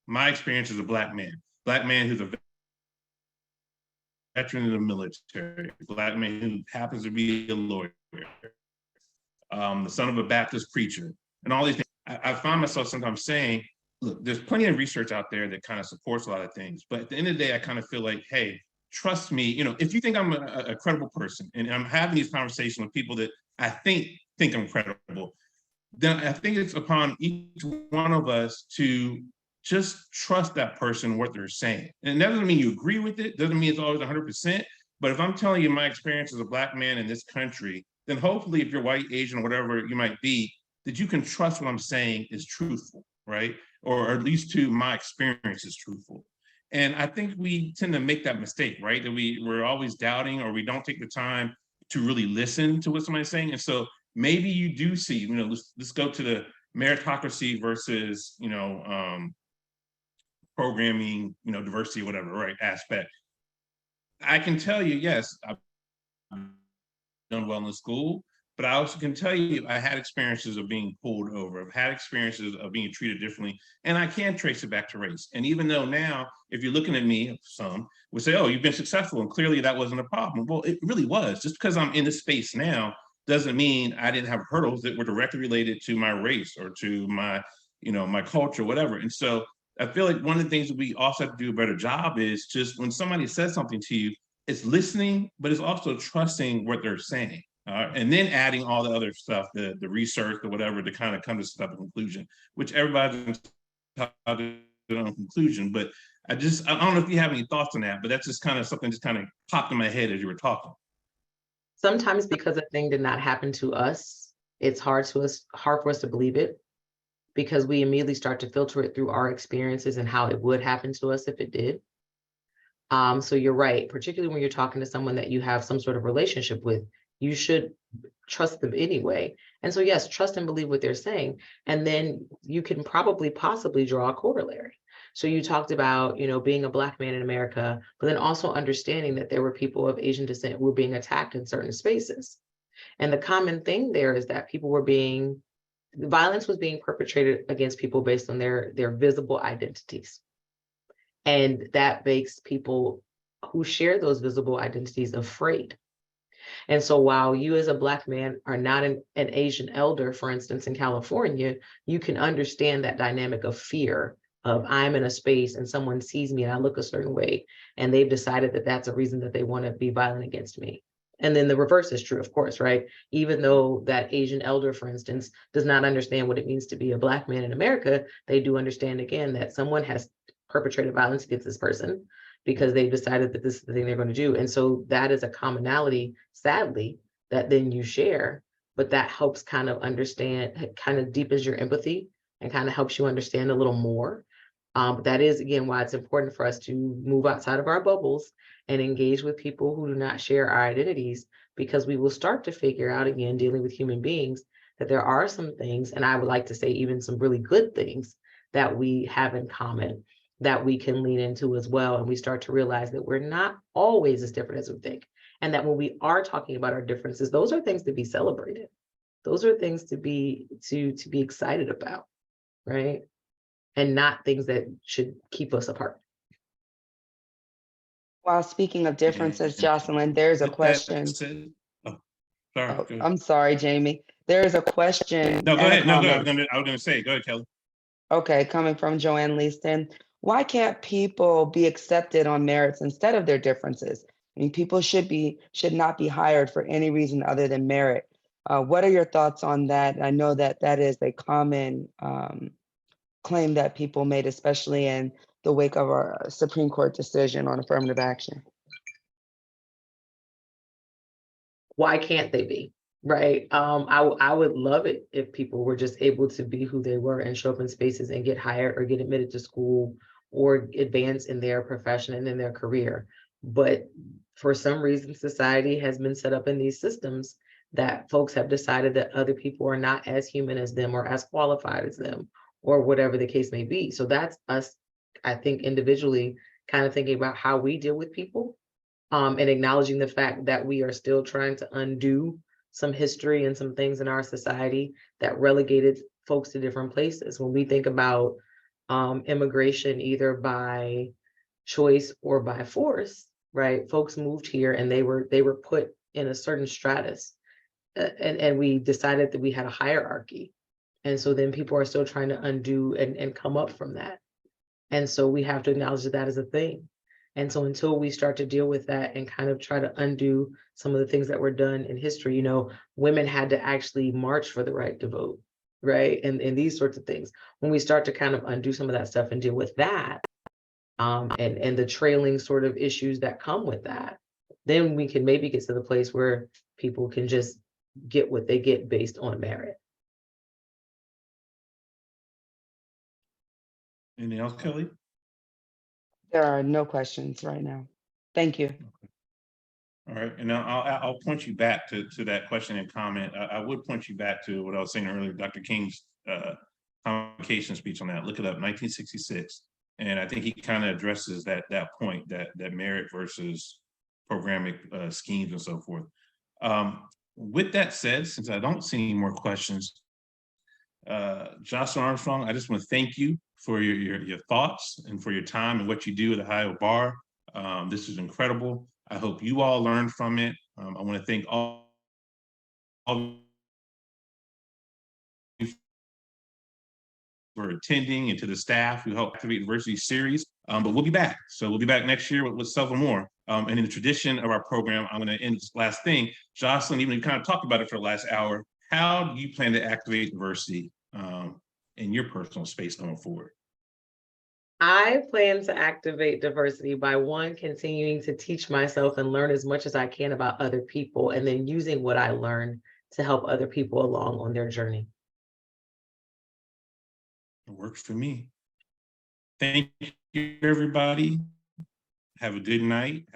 my experience as a Black man who's a veteran in the military, Black man who happens to be a lawyer, the son of a Baptist preacher, and all these things. I find myself sometimes saying, look, there's plenty of research out there that kind of supports a lot of things, but at the end of the day, I kind of feel like, hey, trust me, you know, if you think I'm a credible person and I'm having these conversations with people that I think I'm credible, then I think it's upon each one of us to just trust that person, what they're saying. And that doesn't mean you agree with it, doesn't mean it's always 100%, but if I'm telling you my experience as a Black man in this country, then hopefully if you're white, Asian, or whatever you might be, that you can trust what I'm saying is truthful, right? Or at least to my experience is truthful. And I think we tend to make that mistake, right? That we're always doubting, or we don't take the time to really listen to what somebody's saying. And so maybe you do see, you know, let's go to the meritocracy versus, you know, programming, you know, diversity, whatever, right, aspect. I can tell you, yes, I've done well in school, but I also can tell you I had experiences of being pulled over. I've had experiences of being treated differently, and I can trace it back to race. And even though now, if you're looking at me, some would say, oh, you've been successful, and clearly that wasn't a problem. Well, it really was. Just because I'm in this space now doesn't mean I didn't have hurdles that were directly related to my race or to my, you know, my culture, whatever. And so I feel like one of the things that we also have to do a better job is just when somebody says something to you, it's listening, but it's also trusting what they're saying. And then adding all the other stuff, the research, the whatever, to kind of come to some type of conclusion, which everybody's entitled to their own conclusion. But I don't know if you have any thoughts on that, but that's just kind of something just kind of popped in my head as you were talking. Sometimes because a thing did not happen to us, it's hard for us to believe it, because we immediately start to filter it through our experiences and how it would happen to us if it did. So you're right, particularly when you're talking to someone that you have some sort of relationship with, you should trust them anyway. And so yes, trust and believe what they're saying. And then you can possibly draw a corollary. So you talked about, you know, being a Black man in America, but then also understanding that there were people of Asian descent who were being attacked in certain spaces. And the common thing there is that violence was being perpetrated against people based on their visible identities. And that makes people who share those visible identities afraid. And so while you as a Black man are not an Asian elder, for instance, in California, you can understand that dynamic of fear of I'm in a space and someone sees me and I look a certain way, and they've decided that that's a reason that they want to be violent against me. And then the reverse is true, of course, right? Even though that Asian elder, for instance, does not understand what it means to be a Black man in America, they do understand, again, that someone has perpetrated violence against this person. because they've decided that this is the thing they're going to do. And so that is a commonality, sadly, that then you share, but that helps kind of understand, kind of deepens your empathy and kind of helps you understand a little more. That is, again, why it's important for us to move outside of our bubbles and engage with people who do not share our identities, because we will start to figure out, again, dealing with human beings, that there are some things, and I would like to say even some really good things that we have in common that we can lean into as well. And we start to realize that we're not always as different as we think. And that when we are talking about our differences, those are things to be celebrated. Those are things to be excited about, right? And not things that should keep us apart. While speaking of differences, Jocelyn, there's a question. Oh, sorry. Oh, I'm sorry, Jamie. There's a question. No, go ahead. No, go comment. ahead. I was going to say, go ahead, Kelly. Okay, coming from Joanne Leaston. Why can't people be accepted on merits instead of their differences? I mean, people should not be hired for any reason other than merit. What are your thoughts on that? I know that that is a common claim that people made, especially in the wake of our Supreme Court decision on affirmative action. Why can't they be? Right. I would love it if people were just able to be who they were and show up in spaces and get hired or get admitted to school or advance in their profession and in their career. But for some reason, society has been set up in these systems that folks have decided that other people are not as human as them or as qualified as them or whatever the case may be. So that's us, I think, individually kind of thinking about how we deal with people, and acknowledging the fact that we are still trying to undo some history and some things in our society that relegated folks to different places. When we think about immigration, either by choice or by force, right? Folks moved here and they were put in a certain stratus, and we decided that we had a hierarchy. And so then people are still trying to undo and come up from that. And so we have to acknowledge that that is a thing. And so until we start to deal with that and kind of try to undo some of the things that were done in history, you know, women had to actually march for the right to vote, right? And these sorts of things. When we start to kind of undo some of that stuff and deal with that, and the trailing sort of issues that come with that, then we can maybe get to the place where people can just get what they get based on merit. Anything else, Kelly? There are no questions right now. Thank you. All right, and I'll point you back to that question and comment. I would point you back to what I was saying earlier, Dr. King's convocation speech on that. Look it up, 1966, and I think he kind of addresses that point, that merit versus programmatic schemes and so forth. With that said, since I don't see any more questions, Jocelyn Armstrong, I just want to thank you for your thoughts and for your time and what you do at the Ohio Bar. This is incredible. I hope you all learned from it. I want to thank all for attending, and to the staff who helped Activate Diversity series. But we'll be back. So we'll be back next year with several more. And in the tradition of our program, I'm going to end this last thing. Jocelyn, even you kind of talked about it for the last hour. How do you plan to activate diversity in your personal space going forward? I plan to activate diversity by, one, continuing to teach myself and learn as much as I can about other people, and then using what I learn to help other people along on their journey. It works for me. Thank you, everybody. Have a good night.